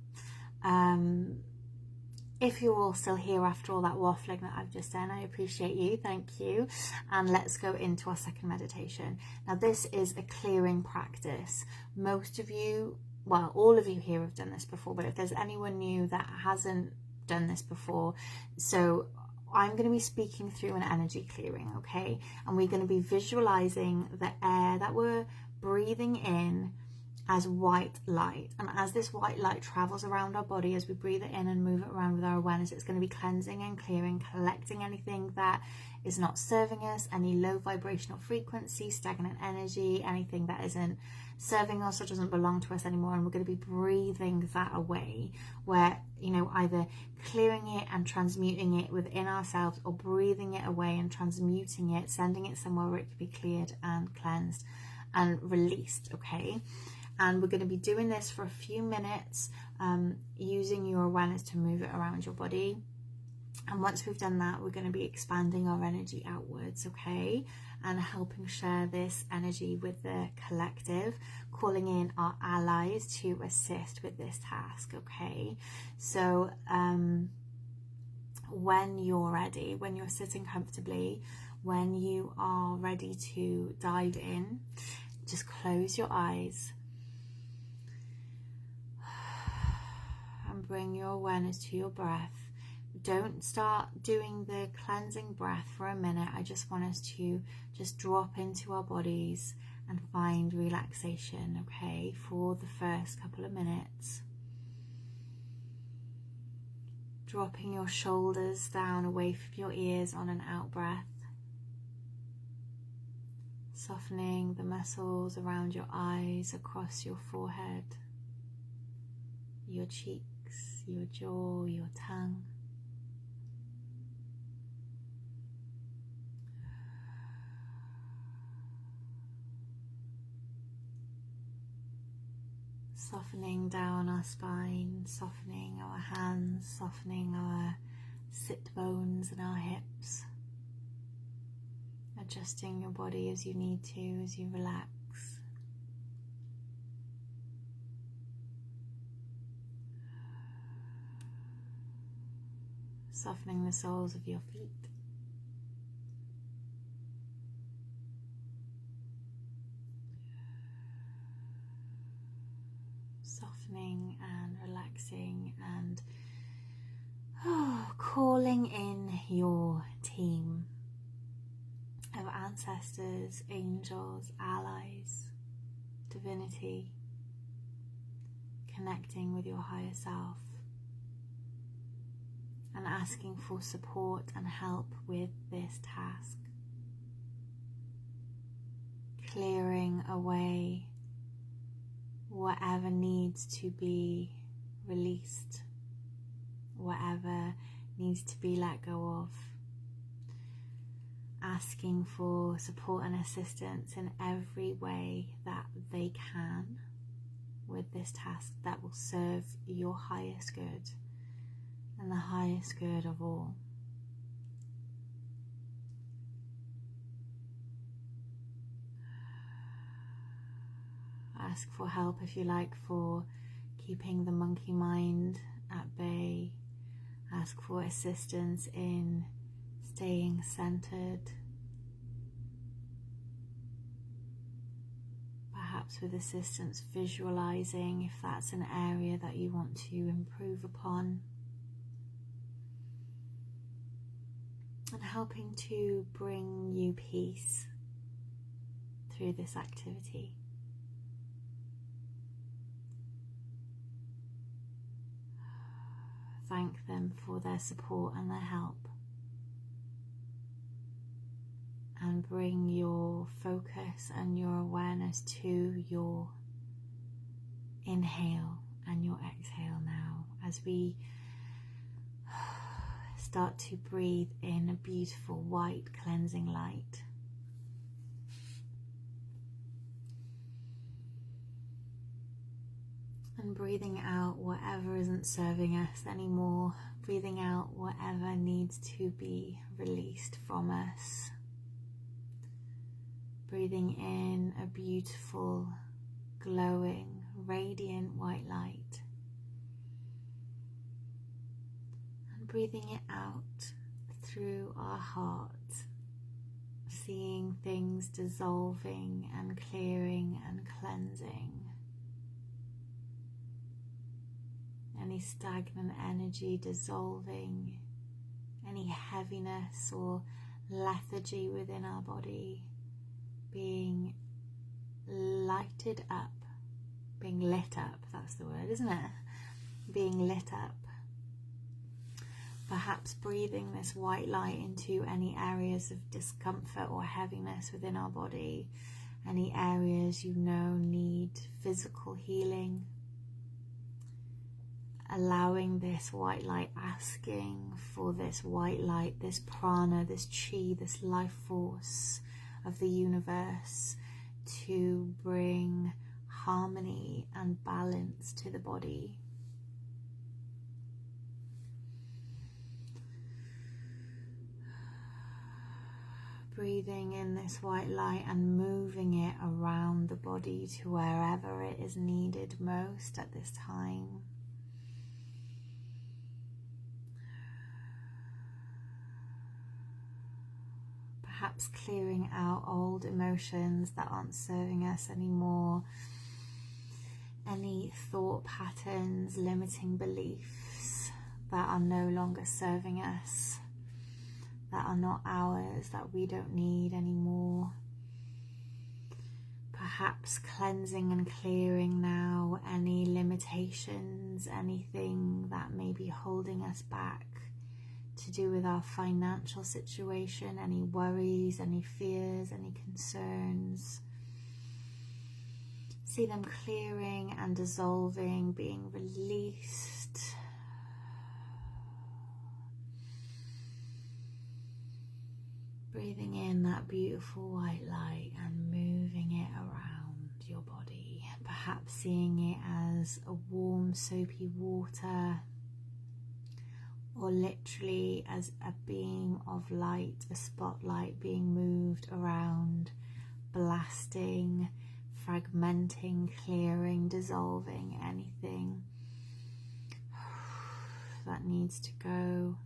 if you're all still here after all that waffling that I've just done, I appreciate you, thank you. And let's go into our second meditation. Now, this is a clearing practice. Most of you, well, all of you here have done this before, but if there's anyone new that hasn't done this before, so I'm going to be speaking through an energy clearing, okay? And we're going to be visualizing the air that we're breathing in as white light, and as this white light travels around our body, as we breathe it in and move it around with our awareness, it's going to be cleansing and clearing, collecting anything that is not serving us, any low vibrational frequency, stagnant energy, anything that isn't serving us or doesn't belong to us anymore. And we're going to be breathing that away, where, you know, either clearing it and transmuting it within ourselves, or breathing it away and transmuting it, sending it somewhere where it can be cleared and cleansed and released. Okay, and we're going to be doing this for a few minutes, using your awareness to move it around your body. And once we've done that, we're going to be expanding our energy outwards, okay, and helping share this energy with the collective, calling in our allies to assist with this task, okay? So when you're ready, when you're sitting comfortably, When you are ready to dive in, just close your eyes and bring your awareness to your breath. Don't start doing the cleansing breath for a minute. I just want us to just drop into our bodies and find relaxation, okay, for the first couple of minutes. Dropping your shoulders down away from your ears on an out breath. Softening the muscles around your eyes, across your forehead, your cheeks, your jaw, your tongue. Softening down our spine, softening our hands, softening our sit bones and our hips. Adjusting your body as you need to, as you relax. Softening the soles of your feet. Softening and relaxing and calling in your team of ancestors, angels, allies, divinity, connecting with your higher self and asking for support and help with this task. Clearing away whatever needs to be released, whatever needs to be let go of. Asking for support and assistance in every way that they can with this task that will serve your highest good and the highest good of all. Ask for help, if you like, for keeping the monkey mind at bay. Ask for assistance in staying centered, perhaps with assistance visualizing if that's an area that you want to improve upon, and helping to bring you peace through this activity. Thank them for their support and their help. And bring your focus and your awareness to your inhale and your exhale now, as we start to breathe in a beautiful white cleansing light. And breathing out whatever isn't serving us anymore, breathing out whatever needs to be released from us. Breathing in a beautiful, glowing, radiant white light. And breathing it out through our heart, seeing things dissolving and clearing and cleansing. Any stagnant energy dissolving, any heaviness or lethargy within our body being lighted up, being lit up, that's the word, isn't it? Being lit up. Perhaps breathing this white light into any areas of discomfort or heaviness within our body, any areas you know need physical healing. Allowing this white light, asking for this white light, this prana, this chi, this life force of the universe to bring harmony and balance to the body. Breathing in this white light and moving it around the body to wherever it is needed most at this time. perhaps clearing out old emotions that aren't serving us anymore, any thought patterns, limiting beliefs that are no longer serving us, that are not ours, that we don't need anymore. Perhaps cleansing and clearing now any limitations, anything that may be holding us back to do with our financial situation, any worries, any fears, any concerns. See them clearing and dissolving, being released. Breathing in that beautiful white light and moving it around your body. Perhaps seeing it as a warm, soapy water, or literally as a beam of light, a spotlight being moved around, blasting, fragmenting, clearing, dissolving anything that needs to go.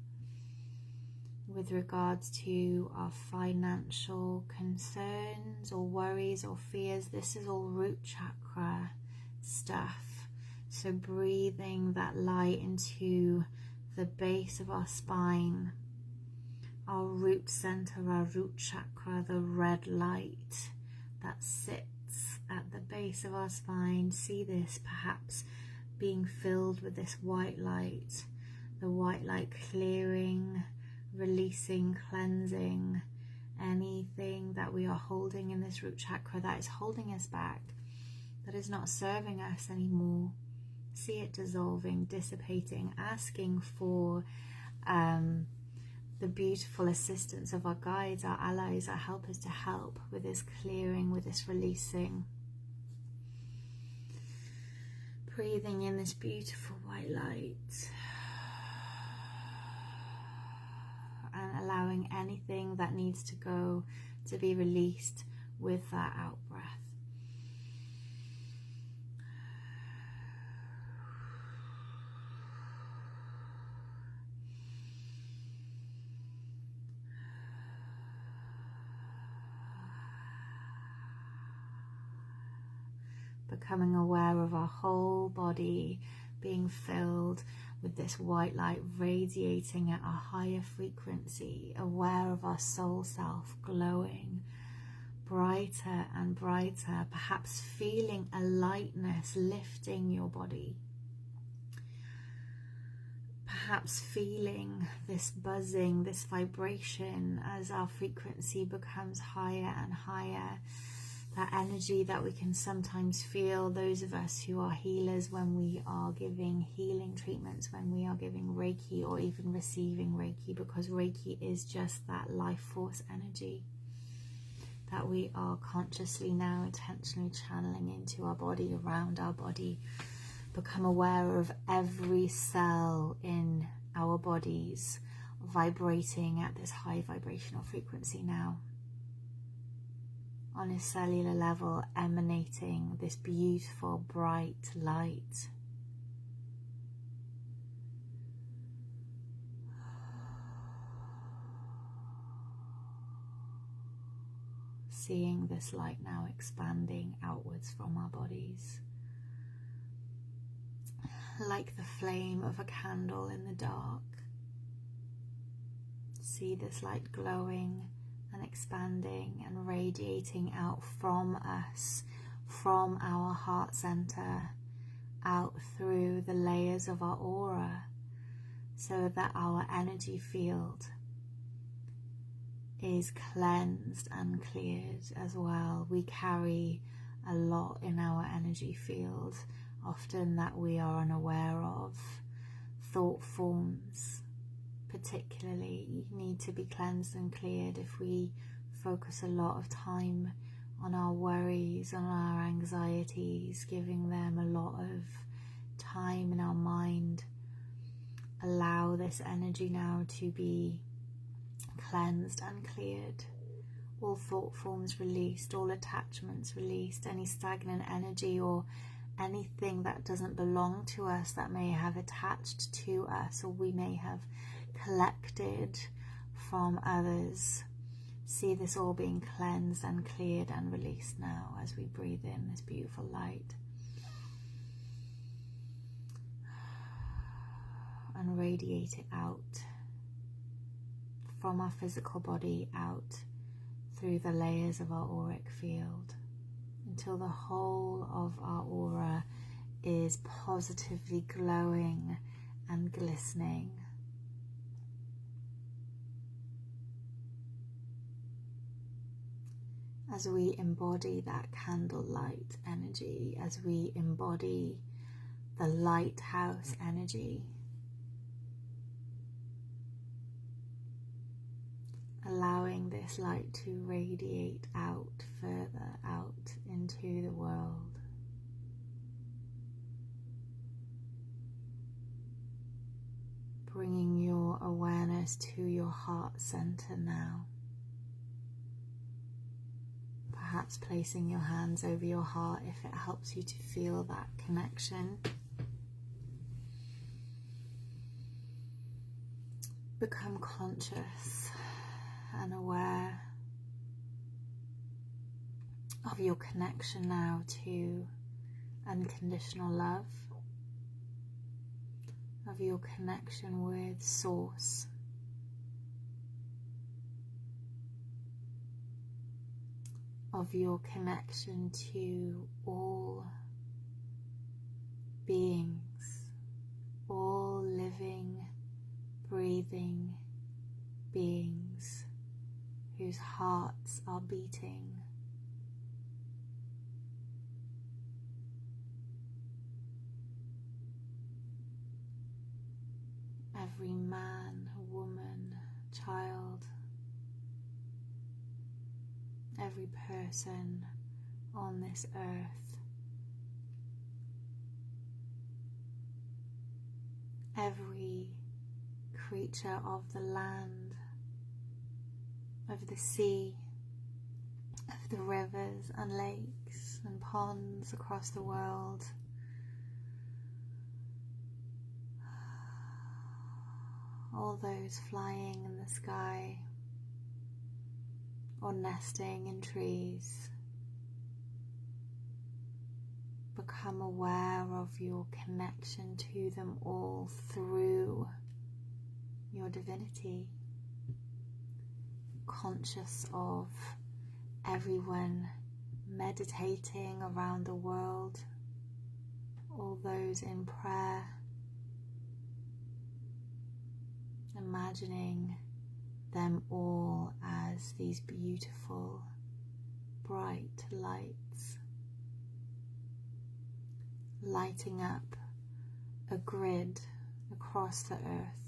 With regards to our financial concerns or worries or fears, this is all root chakra stuff. So breathing that light into the base of our spine, our root center, our root chakra, the red light that sits at the base of our spine. See this perhaps being filled with this white light, the white light clearing, releasing, cleansing anything that we are holding in this root chakra that is holding us back, that is not serving us anymore. See it dissolving, dissipating, asking for the beautiful assistance of our guides, our allies, our helpers to help with this clearing, with this releasing. Breathing in this beautiful white light. And allowing anything that needs to go to be released with that out breath. Becoming aware of our whole body being filled with this white light radiating at a higher frequency, aware of our soul self glowing brighter and brighter, perhaps feeling a lightness lifting your body, perhaps feeling this buzzing, this vibration as our frequency becomes higher and higher. That energy that we can sometimes feel, those of us who are healers, when we are giving healing treatments, when we are giving Reiki or even receiving Reiki, because Reiki is just that life force energy that we are consciously now intentionally channeling into our body, around our body. Become aware of every cell in our bodies vibrating at this high vibrational frequency now. On a cellular level, emanating this beautiful bright light. Seeing this light now expanding outwards from our bodies, like the flame of a candle in the dark. See this light glowing and expanding and radiating out from us, from our heart center, out through the layers of our aura, so that our energy field is cleansed and cleared as well. We carry a lot in our energy field, often that we are unaware of. Thought forms particularly need to be cleansed and cleared. If we focus a lot of time on our worries, on our anxieties, giving them a lot of time in our mind, allow this energy now to be cleansed and cleared. All thought forms released, all attachments released, any stagnant energy or anything that doesn't belong to us that may have attached to us or we may have collected from others See this all being cleansed and cleared and released now as we breathe in this beautiful light. And radiate it out from our physical body out through the layers of our auric field until the whole of our aura is positively glowing and glistening. As we embody that candlelight energy, as we embody the lighthouse energy, allowing this light to radiate out, further out into the world. Bringing your awareness to your heart center now. Perhaps placing your hands over your heart if it helps you to feel that connection. Become conscious and aware of your connection now to unconditional love, of your connection with Source, of your connection to all beings, all living, breathing beings whose hearts are beating. Every man, woman, child, every person on this earth, every creature of the land, of the sea, of the rivers and lakes and ponds across the world. All those flying in the sky or nesting in trees. Become aware of your connection to them all through your divinity. Conscious of everyone meditating around the world, all those in prayer, imagining them all as these beautiful, bright lights, lighting up a grid across the earth.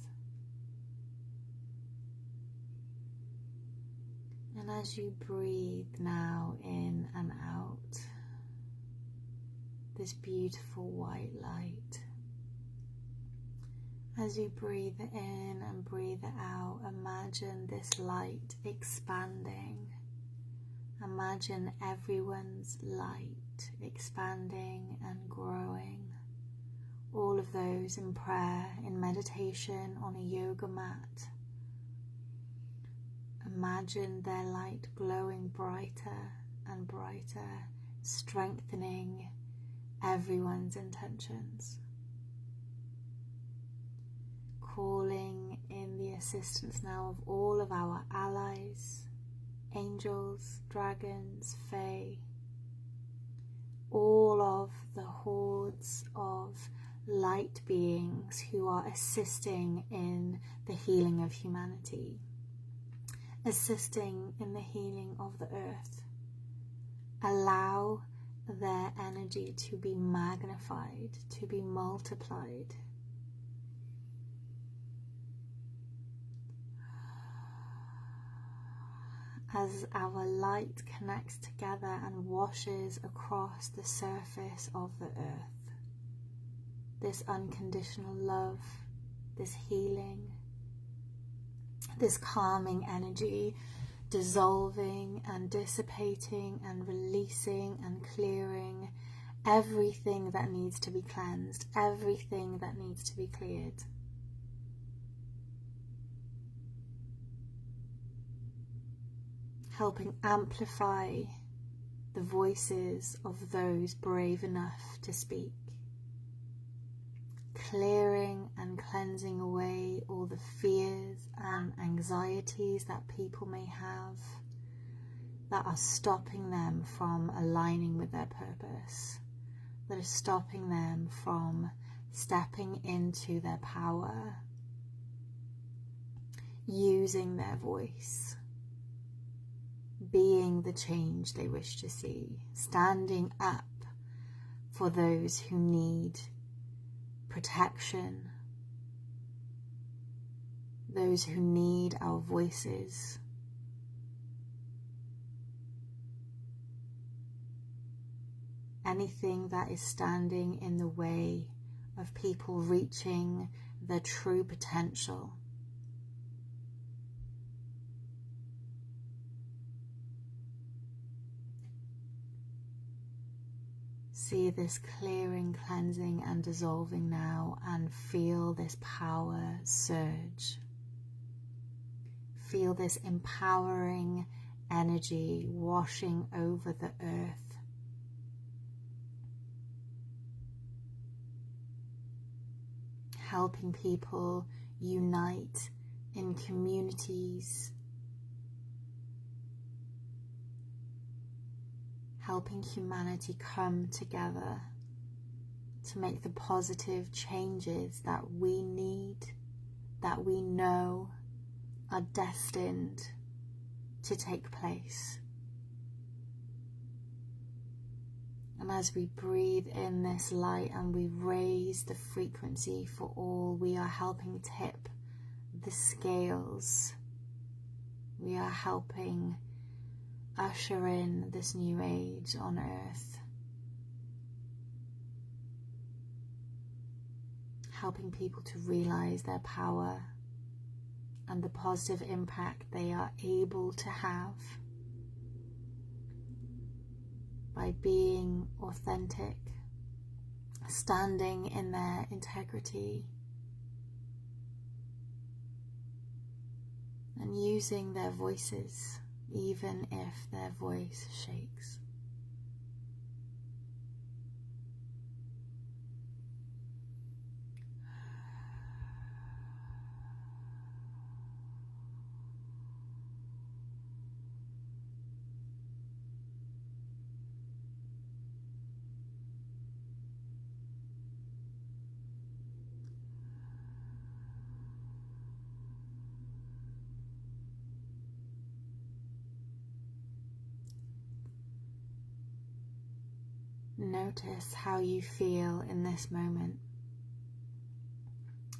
And as you breathe now in and out, this beautiful white light, as you breathe in and breathe out, imagine this light expanding. Imagine everyone's light expanding and growing. All of those in prayer, in meditation, on a yoga mat. Imagine their light glowing brighter and brighter, strengthening everyone's intentions. Calling in the assistance now of all of our allies, angels, dragons, fae, all of the hordes of light beings who are assisting in the healing of humanity, assisting in the healing of the earth. Allow their energy to be magnified, to be multiplied. As our light connects together and washes across the surface of the earth, this unconditional love, this healing, this calming energy, dissolving and dissipating and releasing and clearing everything that needs to be cleansed, everything that needs to be cleared. helping amplify the voices of those brave enough to speak, clearing and cleansing away all the fears and anxieties that people may have that are stopping them from aligning with their purpose, that are stopping them from stepping into their power, using their voice, being the change they wish to see, standing up for those who need protection, those who need our voices. Anything that is standing in the way of people reaching their true potential. See this clearing, cleansing and dissolving now, and feel this power surge. Feel this empowering energy washing over the earth. Helping people unite in communities, helping humanity come together to make the positive changes that we need, that we know are destined to take place. And as we breathe in this light and we raise the frequency for all, we are helping tip the scales. We are helping usher in this new age on earth. Helping people to realize their power and the positive impact they are able to have by being authentic, standing in their integrity, and using their voices, even if their voice shakes. Notice how you feel in this moment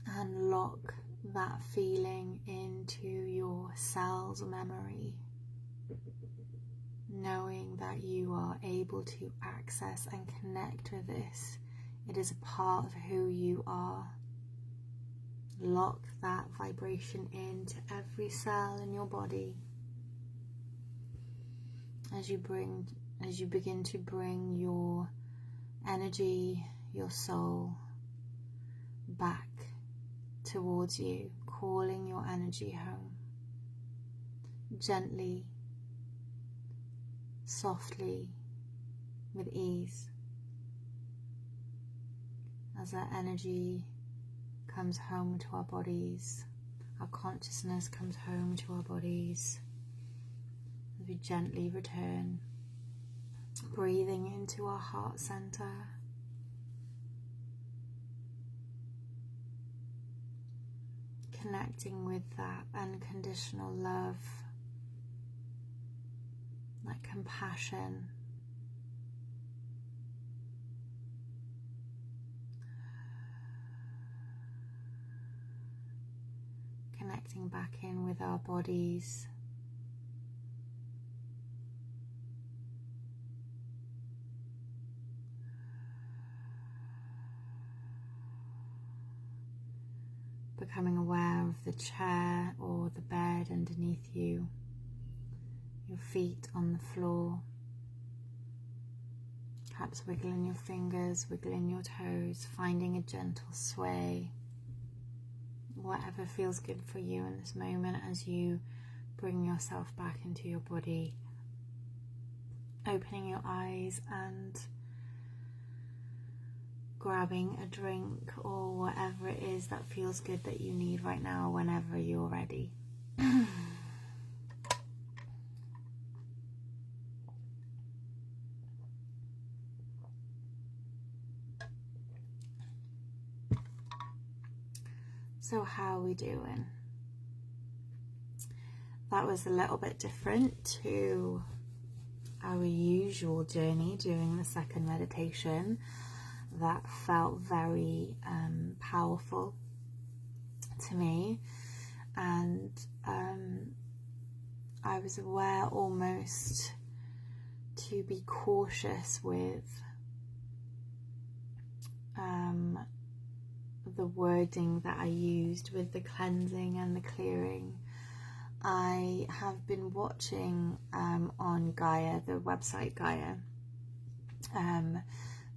and lock that feeling into your cell's memory, knowing that you are able to access and connect with this. It is a part of who you are. Lock that vibration into every cell in your body as you begin to bring your energy, your soul back towards you, calling your energy home. Gently, softly, with ease. As that energy comes home to our bodies, our consciousness comes home to our bodies, as we gently return, breathing into our heart center, connecting with that unconditional love, that compassion, connecting back in with our bodies, becoming aware of the chair or the bed underneath you, your feet on the floor, perhaps wiggling your fingers, wiggling your toes, finding a gentle sway, whatever feels good for you in this moment as you bring yourself back into your body, opening your eyes and grabbing a drink or whatever it is that feels good that you need right now whenever you're ready. So how are we doing? That was a little bit different to our usual journey during the second meditation. That felt very powerful to me, and I was aware almost to be cautious with the wording that I used with the cleansing and the clearing. I have been watching on Gaia, the website Gaia,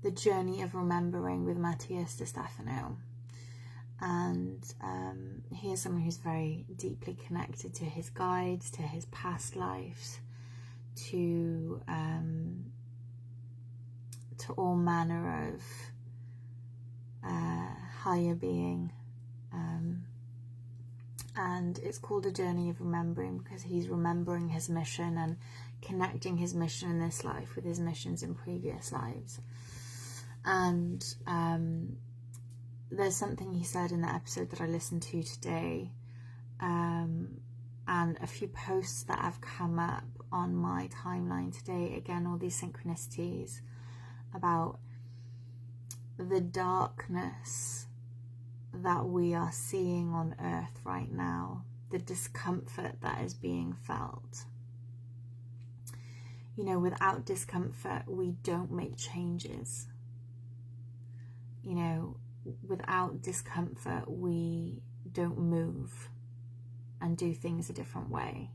the Journey of Remembering with Matthias de Stefano, and he is someone who's very deeply connected to his guides, to his past lives, to all manner of higher being, and it's called A Journey of Remembering because he's remembering his mission and connecting his mission in this life with his missions in previous lives. And there's something he said in the episode that I listened to today, and a few posts that have come up on my timeline today, again, all these synchronicities about the darkness that we are seeing on earth right now, the discomfort that is being felt. You know, without discomfort, we don't make changes. You know, without discomfort, we don't move and do things a different way.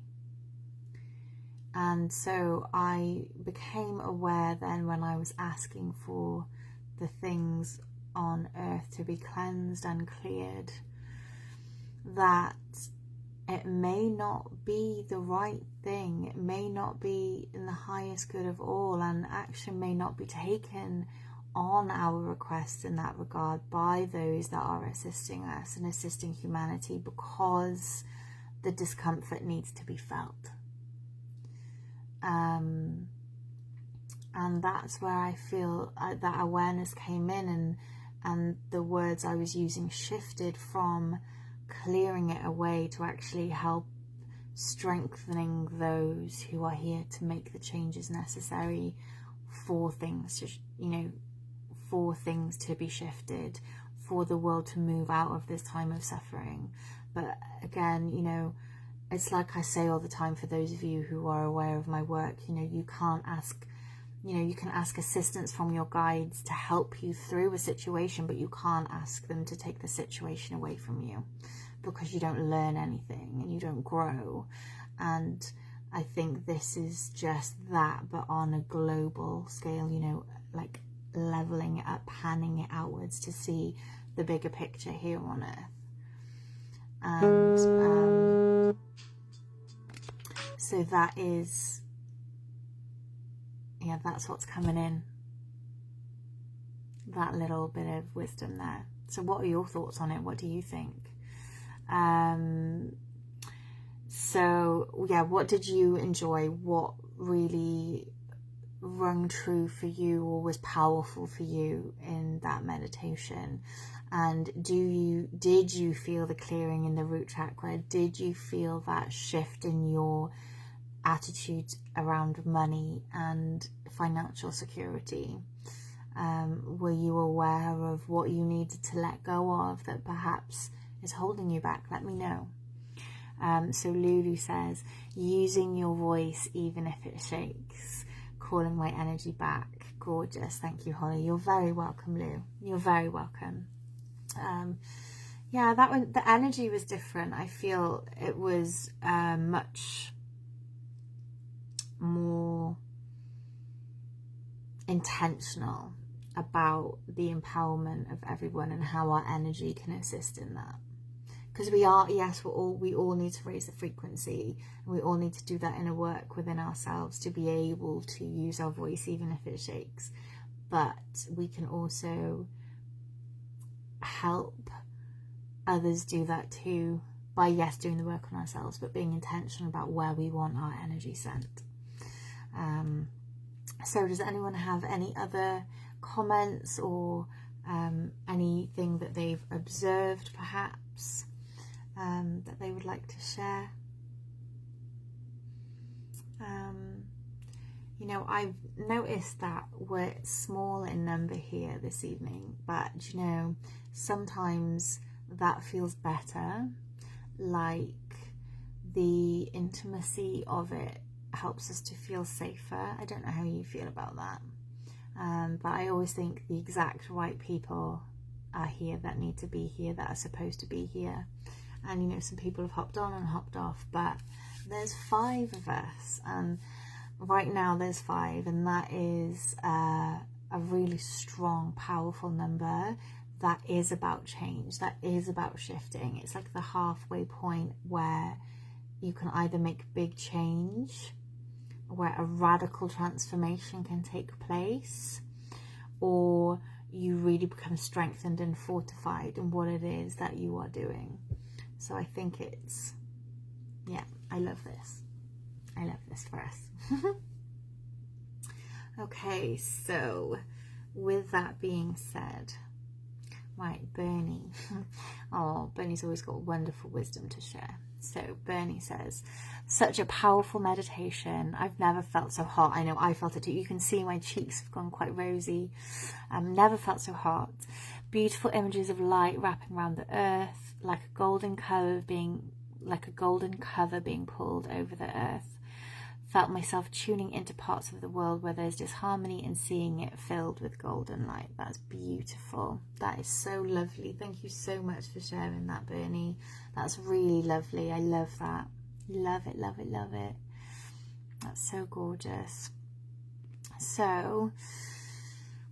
And so I became aware then, when I was asking for the things on earth to be cleansed and cleared, that it may not be the right thing, it may not be in the highest good of all, and action may not be taken on our requests in that regard by those that are assisting us and assisting humanity, because the discomfort needs to be felt. And that's where I feel that awareness came in, and the words I was using shifted from clearing it away to actually help strengthening those who are here to make the changes necessary for things to, for things to be shifted, for the world to move out of this time of suffering. But again, it's like I say all the time, for those of you who are aware of my work, you can't ask, you can ask assistance from your guides to help you through a situation, but you can't ask them to take the situation away from you, because you don't learn anything and you don't grow. And I think this is just that, but on a global scale, like leveling it up, panning it outwards to see the bigger picture here on earth. And so that is, that's what's coming in, that little bit of wisdom there. So what are your thoughts on it? What do you think? What did you enjoy? What really rung true for you or was powerful for you in that meditation? And did you feel the clearing in the root chakra? Did you feel that shift in your attitudes around money and financial security? Were you aware of what you needed to let go of that perhaps is holding you back? Let me know. So Lulu says, using your voice even if it shakes, calling my energy back. Gorgeous. Thank you, Holly. You're very welcome, Lou. You're very welcome. That one, the energy was different. I feel it was much more intentional about the empowerment of everyone and how our energy can assist in that. because we are, yes, we all need to raise the frequency, and we all need to do that inner work within ourselves to be able to use our voice, even if it shakes. But we can also help others do that too by, yes, doing the work on ourselves, but being intentional about where we want our energy sent. So does anyone have any other comments or anything that they've observed perhaps that they would like to share? You know, I've noticed that we're small in number here this evening, but you know, sometimes that feels better. Like the intimacy of it helps us to feel safer. I don't know how you feel about that, but I always think the exact right people are here that need to be here, that are supposed to be here. And you know, some people have hopped on and hopped off, but there's 5 of us, and right now there's 5, and that is a really strong, powerful number that is about change, that is about shifting. It's like the halfway point where you can either make big change, where a radical transformation can take place, or you really become strengthened and fortified in what it is that you are doing. So I think it's, yeah, I love this. I love this for us. Okay, so with that being said, right, Bernie. Oh, Bernie's always got wonderful wisdom to share. So Bernie says, such a powerful meditation. I've never felt so hot. I know I felt it too. You can see my cheeks have gone quite rosy. Never felt so hot. Beautiful images of light wrapping around the earth, like a golden cover being pulled over the earth. Felt myself tuning into parts of the world where there's disharmony and seeing it filled with golden light. That's beautiful. That is so lovely. Thank you so much for sharing that, Bernie. That's really lovely. I love that. Love it, love it, love it. That's so gorgeous. So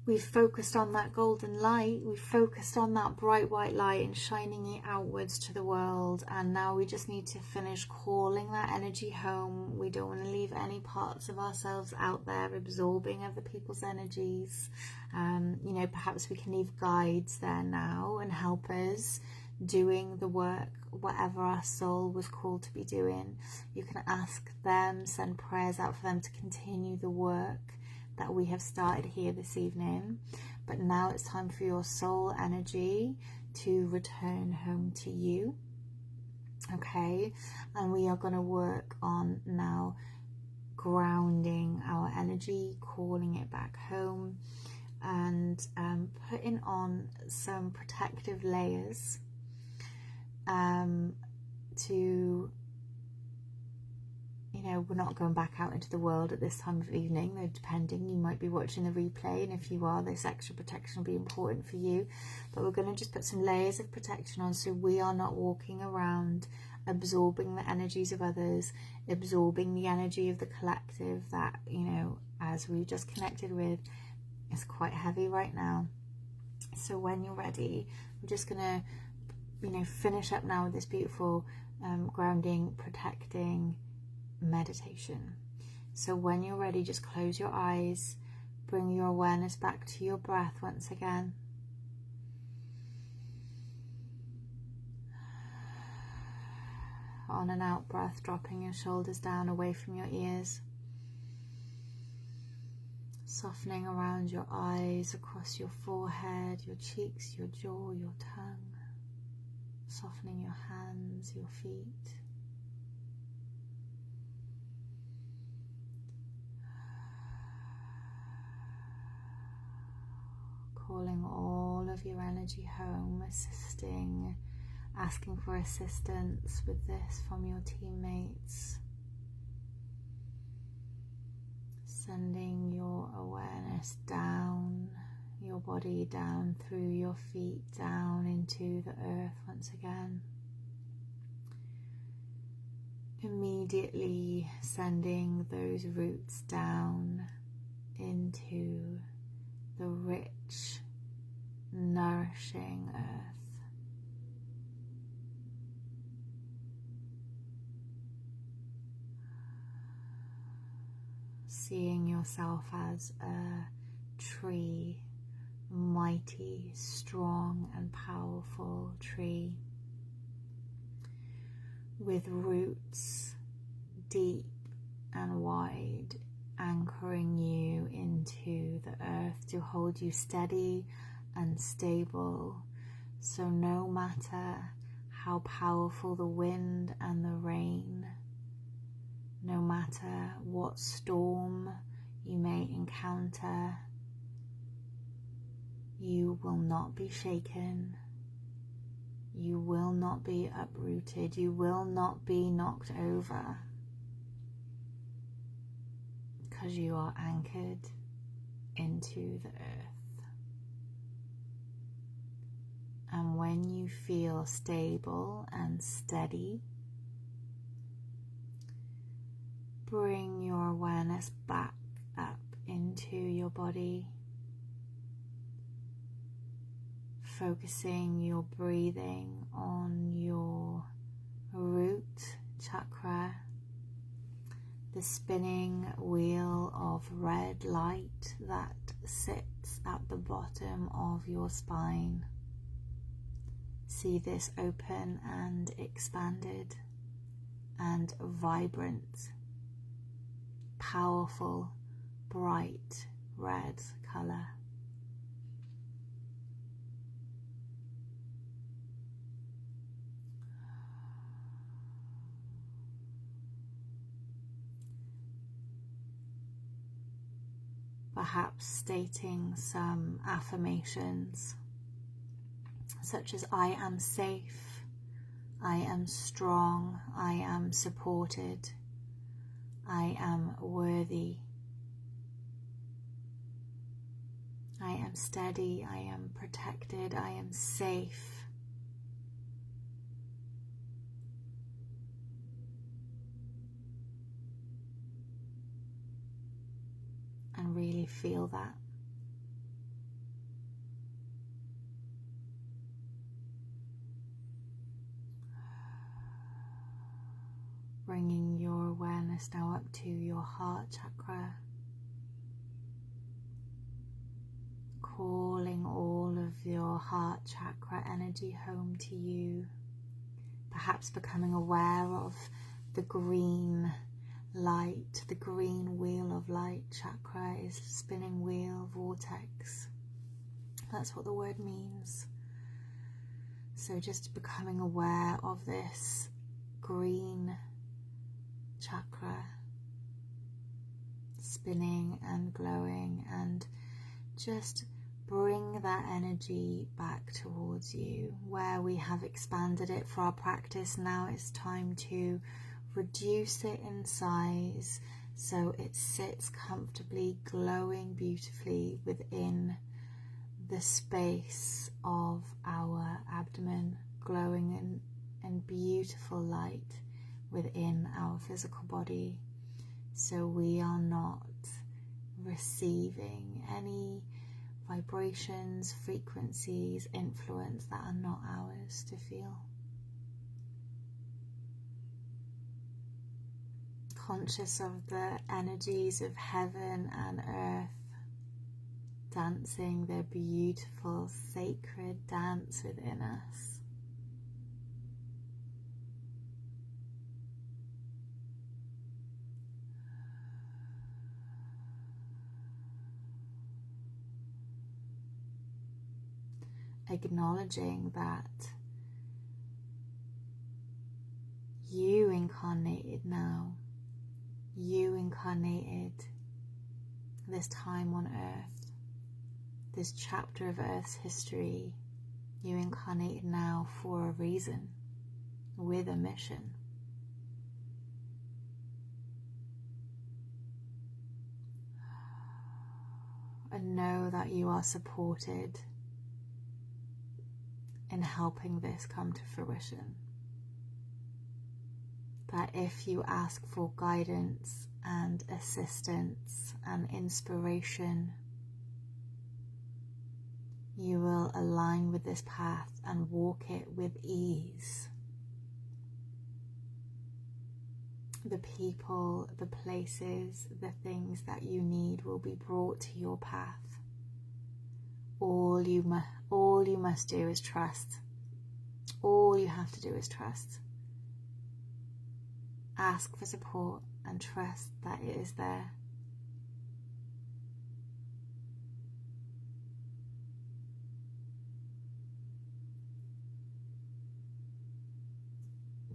we've focused on that golden light, we've focused on that bright white light and shining it outwards to the world, and now we just need to finish calling that energy home. We don't want to leave any parts of ourselves out there absorbing other people's energies. You know, perhaps we can leave guides there now and help us doing the work, whatever our soul was called to be doing. You can ask them, send prayers out for them to continue the work that we have started here this evening. But now it's time for your soul energy to return home to you. Okay, and we are going to work on now grounding our energy, calling it back home, and putting on some protective layers to, you know, we're not going back out into the world at this time of evening, though depending, you might be watching the replay, and if you are, this extra protection will be important for you. But we're going to just put some layers of protection on, so we are not walking around absorbing the energies of others, absorbing the energy of the collective that, you know, as we just connected with, is quite heavy right now. So when you're ready, we're just going to, you know, finish up now with this beautiful grounding, protecting meditation. So when you're ready, just close your eyes, bring your awareness back to your breath once again. On and out breath, dropping your shoulders down away from your ears, softening around your eyes, across your forehead, your cheeks, your jaw, your tongue, softening your hands, your feet. Calling all of your energy home, assisting, asking for assistance with this from your teammates. Sending your awareness down your body, down through your feet, down into the earth once again. Immediately sending those roots down into the rich, nourishing earth. seeing yourself as a tree, mighty, strong and powerful tree with roots deep and wide, anchoring you into the earth to hold you steady and stable. So no matter how powerful the wind and the rain, no matter what storm you may encounter, you will not be shaken. You will not be uprooted. You will not be knocked over, because you are anchored into the earth. And when you feel stable and steady, bring your awareness back up into your body, focusing your breathing on your root chakra, the spinning wheel of red light that sits at the bottom of your spine. See this open and expanded and vibrant, powerful, bright red color. Perhaps stating some affirmations such as I am safe, I am strong, I am supported, I am worthy, I am steady, I am protected, I am safe. And really feel that. Bringing your awareness now up to your heart chakra, calling all of your heart chakra energy home to you, perhaps becoming aware of the green light, the green wheel of light. Chakra is spinning wheel, vortex. That's what the word means. So just becoming aware of this green chakra spinning and glowing, and just bring that energy back towards you. Where we have expanded it for our practice, now it's time to reduce it in size so it sits comfortably, glowing beautifully within the space of our abdomen, glowing in beautiful light within our physical body, so we are not receiving any vibrations, frequencies, influence that are not ours to feel. Conscious of the energies of heaven and earth dancing their beautiful sacred dance within us. Acknowledging that you incarnated now, you incarnated this time on earth, this chapter of earth's history. You incarnated now for a reason, with a mission. And know that you are supported in helping this come to fruition. That if you ask for guidance and assistance and inspiration, you will align with this path and walk it with ease. the people, the places, the things that you need will be brought to your path. All you must do is trust. All you have to do is trust. Ask for support and trust that it is there.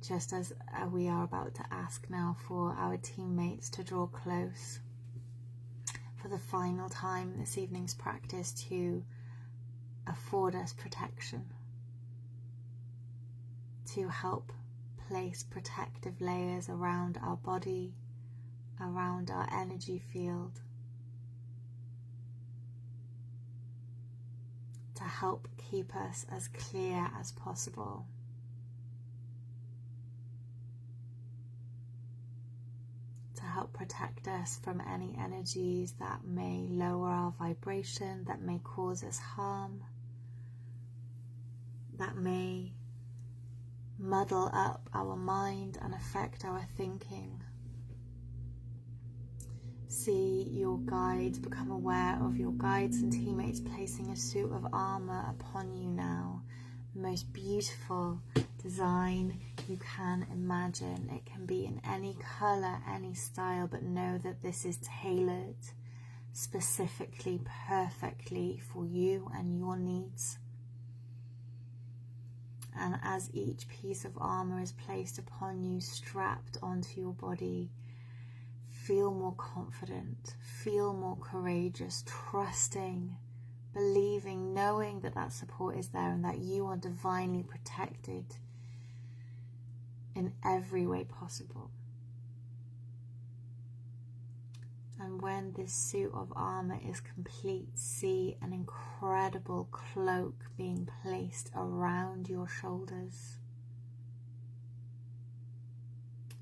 Just as we are about to ask now for our teammates to draw close for the final time in this evening's practice to afford us protection, to help place protective layers around our body, around our energy field, to help keep us as clear as possible. To help protect us from any energies that may lower our vibration, that may cause us harm, that may muddle up our mind and affect our thinking. See your guides, become aware of your guides and teammates placing a suit of armor upon you now. The most beautiful design you can imagine. It can be in any color, any style, but know that this is tailored specifically, perfectly for you and your needs. And as each piece of armor is placed upon you, strapped onto your body, feel more confident, feel more courageous, trusting, believing, knowing that that support is there and that you are divinely protected in every way possible. And when this suit of armor is complete, see an incredible cloak being placed around your shoulders.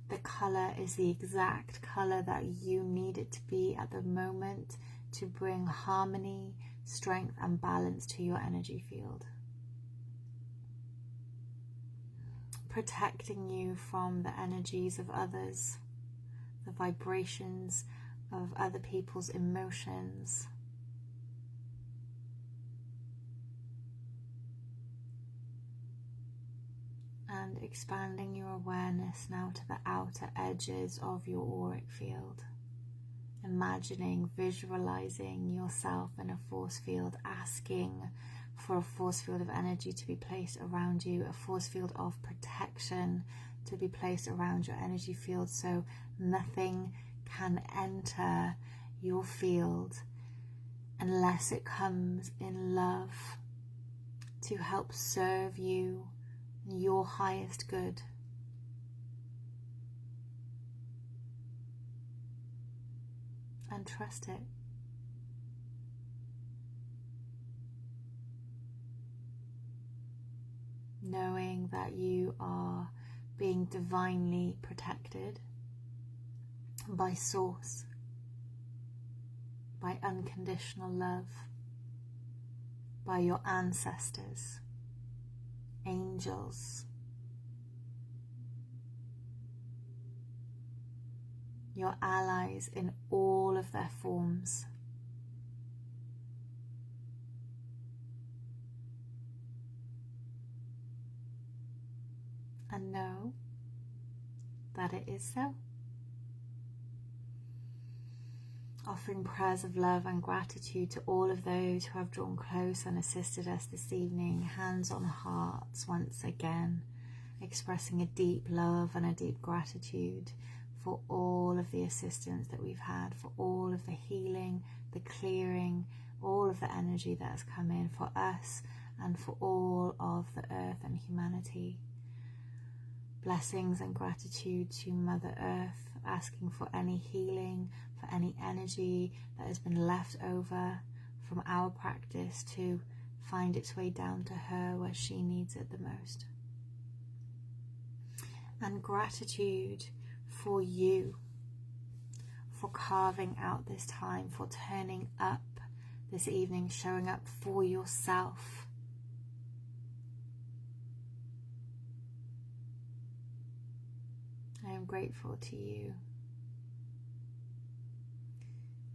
The color is the exact color that you need it to be at the moment to bring harmony, strength, and balance to your energy field. Protecting you from the energies of others, the vibrations of other people's emotions. And expanding your awareness now to the outer edges of your auric field. Imagining, visualizing yourself in a force field, asking for a force field of energy to be placed around you, a force field of protection to be placed around your energy field, so nothing can enter your field unless it comes in love to help serve you, your highest good. And trust it. Knowing that you are being divinely protected by Source, by unconditional love, by your ancestors, angels, your allies in all of their forms. And know that it is so. Offering prayers of love and gratitude to all of those who have drawn close and assisted us this evening, hands on hearts once again, expressing a deep love and a deep gratitude for all of the assistance that we've had, for all of the healing, the clearing, all of the energy that has come in for us and for all of the earth and humanity. Blessings and gratitude to Mother Earth, asking for any healing, for any energy that has been left over from our practice to find its way down to her where she needs it the most. And gratitude for you, for carving out this time, for turning up this evening, showing up for yourself. I am grateful to you.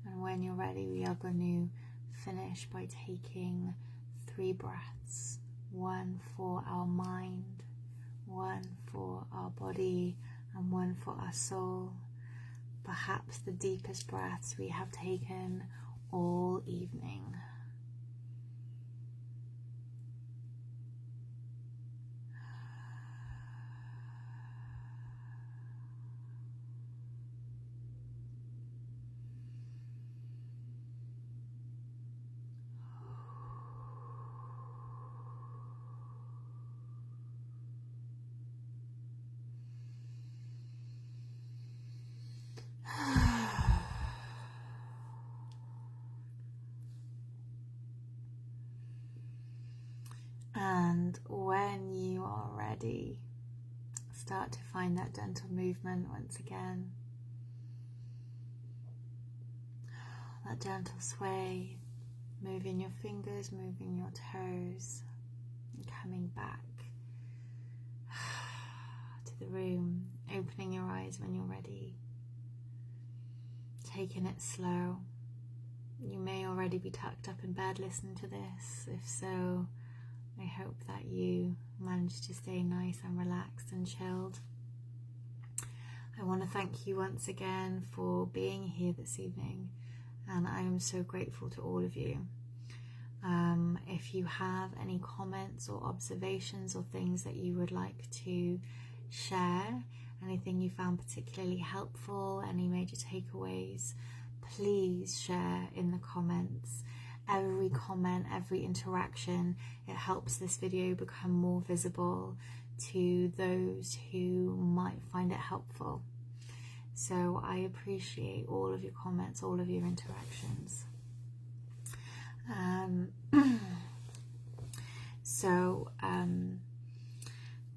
And when you're ready, we are going to finish by taking 3 breaths. 1 for our mind, 1 for our body, and 1 for our soul. Perhaps the deepest breaths we have taken all evening. And when you are ready, start to find that gentle movement once again. That gentle sway, moving your fingers, moving your toes, and coming back to the room, opening your eyes when you're ready, taking it slow. You may already be tucked up in bed listening to this. If so, I hope that you managed to stay nice and relaxed and chilled. I want to thank you once again for being here this evening, and I am so grateful to all of you. If you have any comments or observations or things that you would like to share, anything you found particularly helpful, any major takeaways, please share in the comments. Every comment, every interaction, it helps this video become more visible to those who might find it helpful. So I appreciate all of your comments, all of your interactions.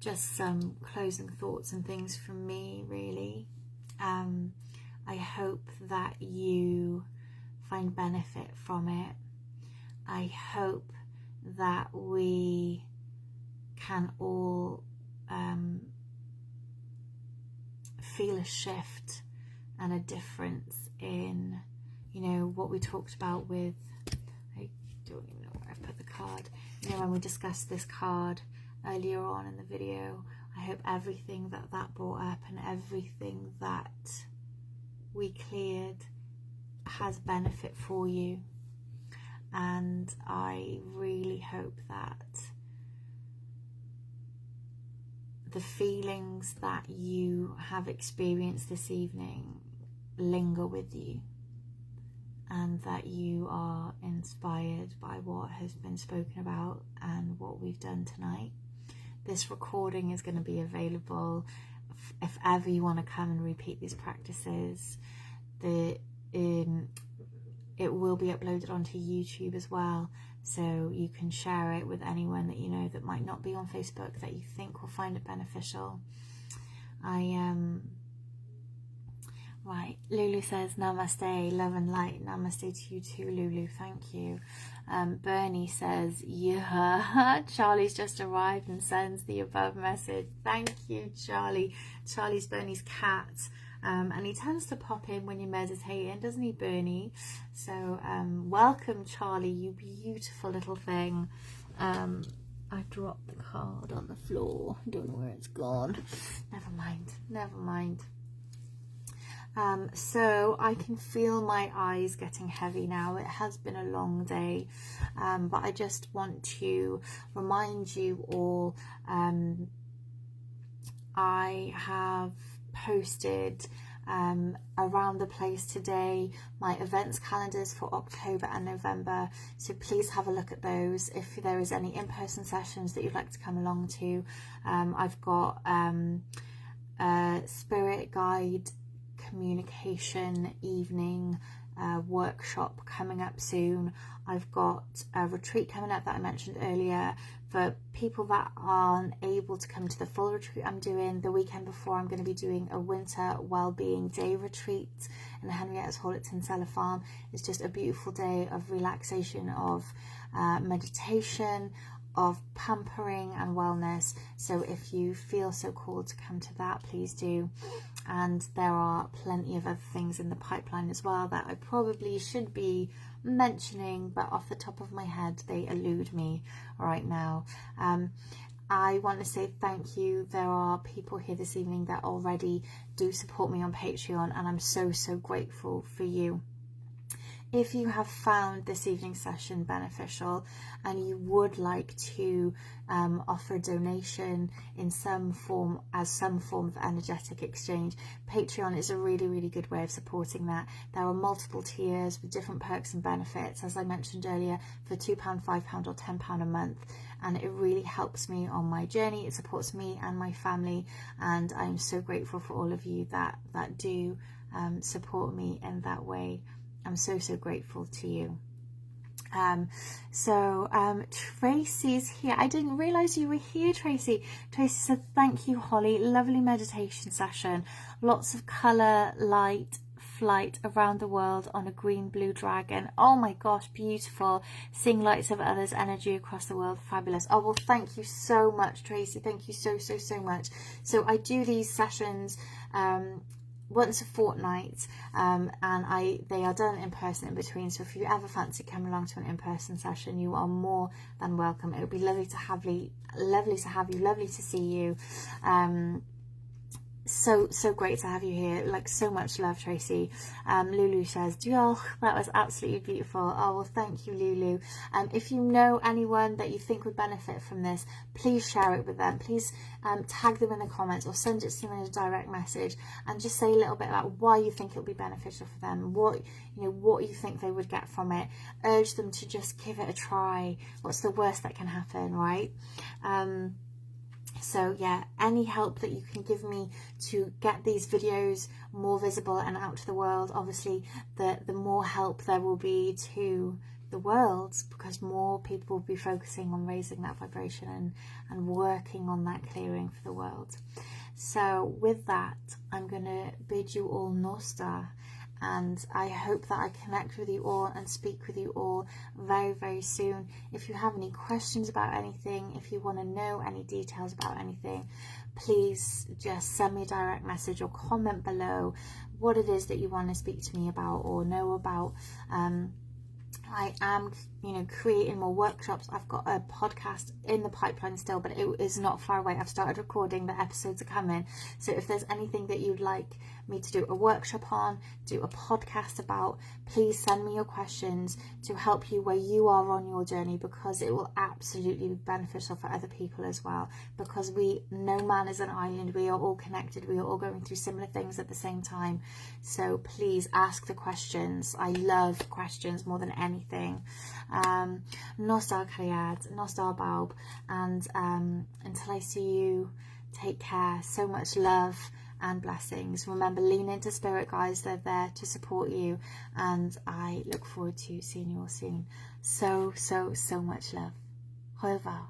Just some closing thoughts and things from me, really. I hope that you find benefit from it. I hope that we can all feel a shift and a difference in, what we talked about with, I don't even know where I put the card, when we discussed this card earlier on in the video. I hope everything that brought up and everything that we cleared has benefit for you. And I really hope that the feelings that you have experienced this evening linger with you, and that you are inspired by what has been spoken about and what we've done tonight. This recording is going to be available if ever you want to come and repeat these practices. It will be uploaded onto YouTube as well, so you can share it with anyone that you know that might not be on Facebook that you think will find it beneficial. Right, Lulu says namaste, love and light. Namaste to you too, Lulu, thank you. Bernie says, yeah, Charlie's just arrived and sends the above message. Thank you, Charlie. Charlie's Bernie's cat. And he tends to pop in when you're meditating, doesn't he, Bernie? So welcome, Charlie, you beautiful little thing. I dropped the card on the floor. I don't know where it's gone. Never mind. So I can feel my eyes getting heavy now. It has been a long day, but I just want to remind you all, I have posted around the place today my events calendars for October and November, so please have a look at those. If there is any in-person sessions that you'd like to come along to, I've got a spirit guide communication evening workshop coming up soon. I've got a retreat coming up that I mentioned earlier. For people that aren't able to come to the full retreat I'm doing, the weekend before I'm going to be doing a winter wellbeing day retreat in Henrietta's Hall at Tinsella Farm. It's just a beautiful day of relaxation, of meditation, pampering and wellness. So if you feel so called to come to that, please do. And there are plenty of other things in the pipeline as well that I probably should be mentioning, but off the top of my head they elude me right now. I want to say thank you. There are people here this evening that already do support me on Patreon, and I'm so grateful for you. If you have found this evening's session beneficial and you would like to offer a donation in some form, as some form of energetic exchange, Patreon is a really good way of supporting that. There are multiple tiers with different perks and benefits, as I mentioned earlier, for £2, £5 or £10 a month, and it really helps me on my journey. It supports me and my family, and I'm so grateful for all of you that do support me in that way. I'm so grateful to you. Tracy's here. I didn't realize you were here, Tracy. Tracy said, thank you, Holly. Lovely meditation session. Lots of color, light, flight around the world on a green-blue dragon. Oh my gosh, beautiful. Seeing lights of others' energy across the world. Fabulous. Oh, well, thank you so much, Tracy. Thank you so much. So I do these sessions once a fortnight, and they are done in person in between. So if you ever fancy coming along to an in-person session, you are more than welcome. It would be lovely to have you, lovely to see you. So great to have you here. Like, so much love, Tracy. Lulu says, "Diolch, that was absolutely beautiful." Oh, well, thank you, Lulu. If you know anyone that you think would benefit from this, please share it with them. Please tag them in the comments or send it to them in a direct message, and just say a little bit about why you think it'll be beneficial for them, what you think they would get from it. Urge them to just give it a try. What's the worst that can happen, right? So yeah, any help that you can give me to get these videos more visible and out to the world, obviously the more help there will be to the world, because more people will be focusing on raising that vibration and working on that clearing for the world. So with that, I'm going to bid you all Nostar, and I hope that I connect with you all and speak with you all very soon. If you have any questions about anything, if you want to know any details about anything, please just send me a direct message or comment below what it is that you want to speak to me about or know about. I am, creating more workshops. I've got a podcast in the pipeline still, but it is not far away. I've started recording, the episodes are coming. So if there's anything that you'd like me to do a workshop on, do a podcast about, please send me your questions to help you where you are on your journey, because it will absolutely be beneficial for other people as well, because no man is an island. We are all connected. We are all going through similar things at the same time. So please ask the questions. I love questions more than anything. Nostar Cariad, Nostar Baub, and until I see you, take care. So much love and blessings. Remember, lean into spirit, guys. They're there to support you, and I look forward to seeing you all soon. So much love. Au revoir.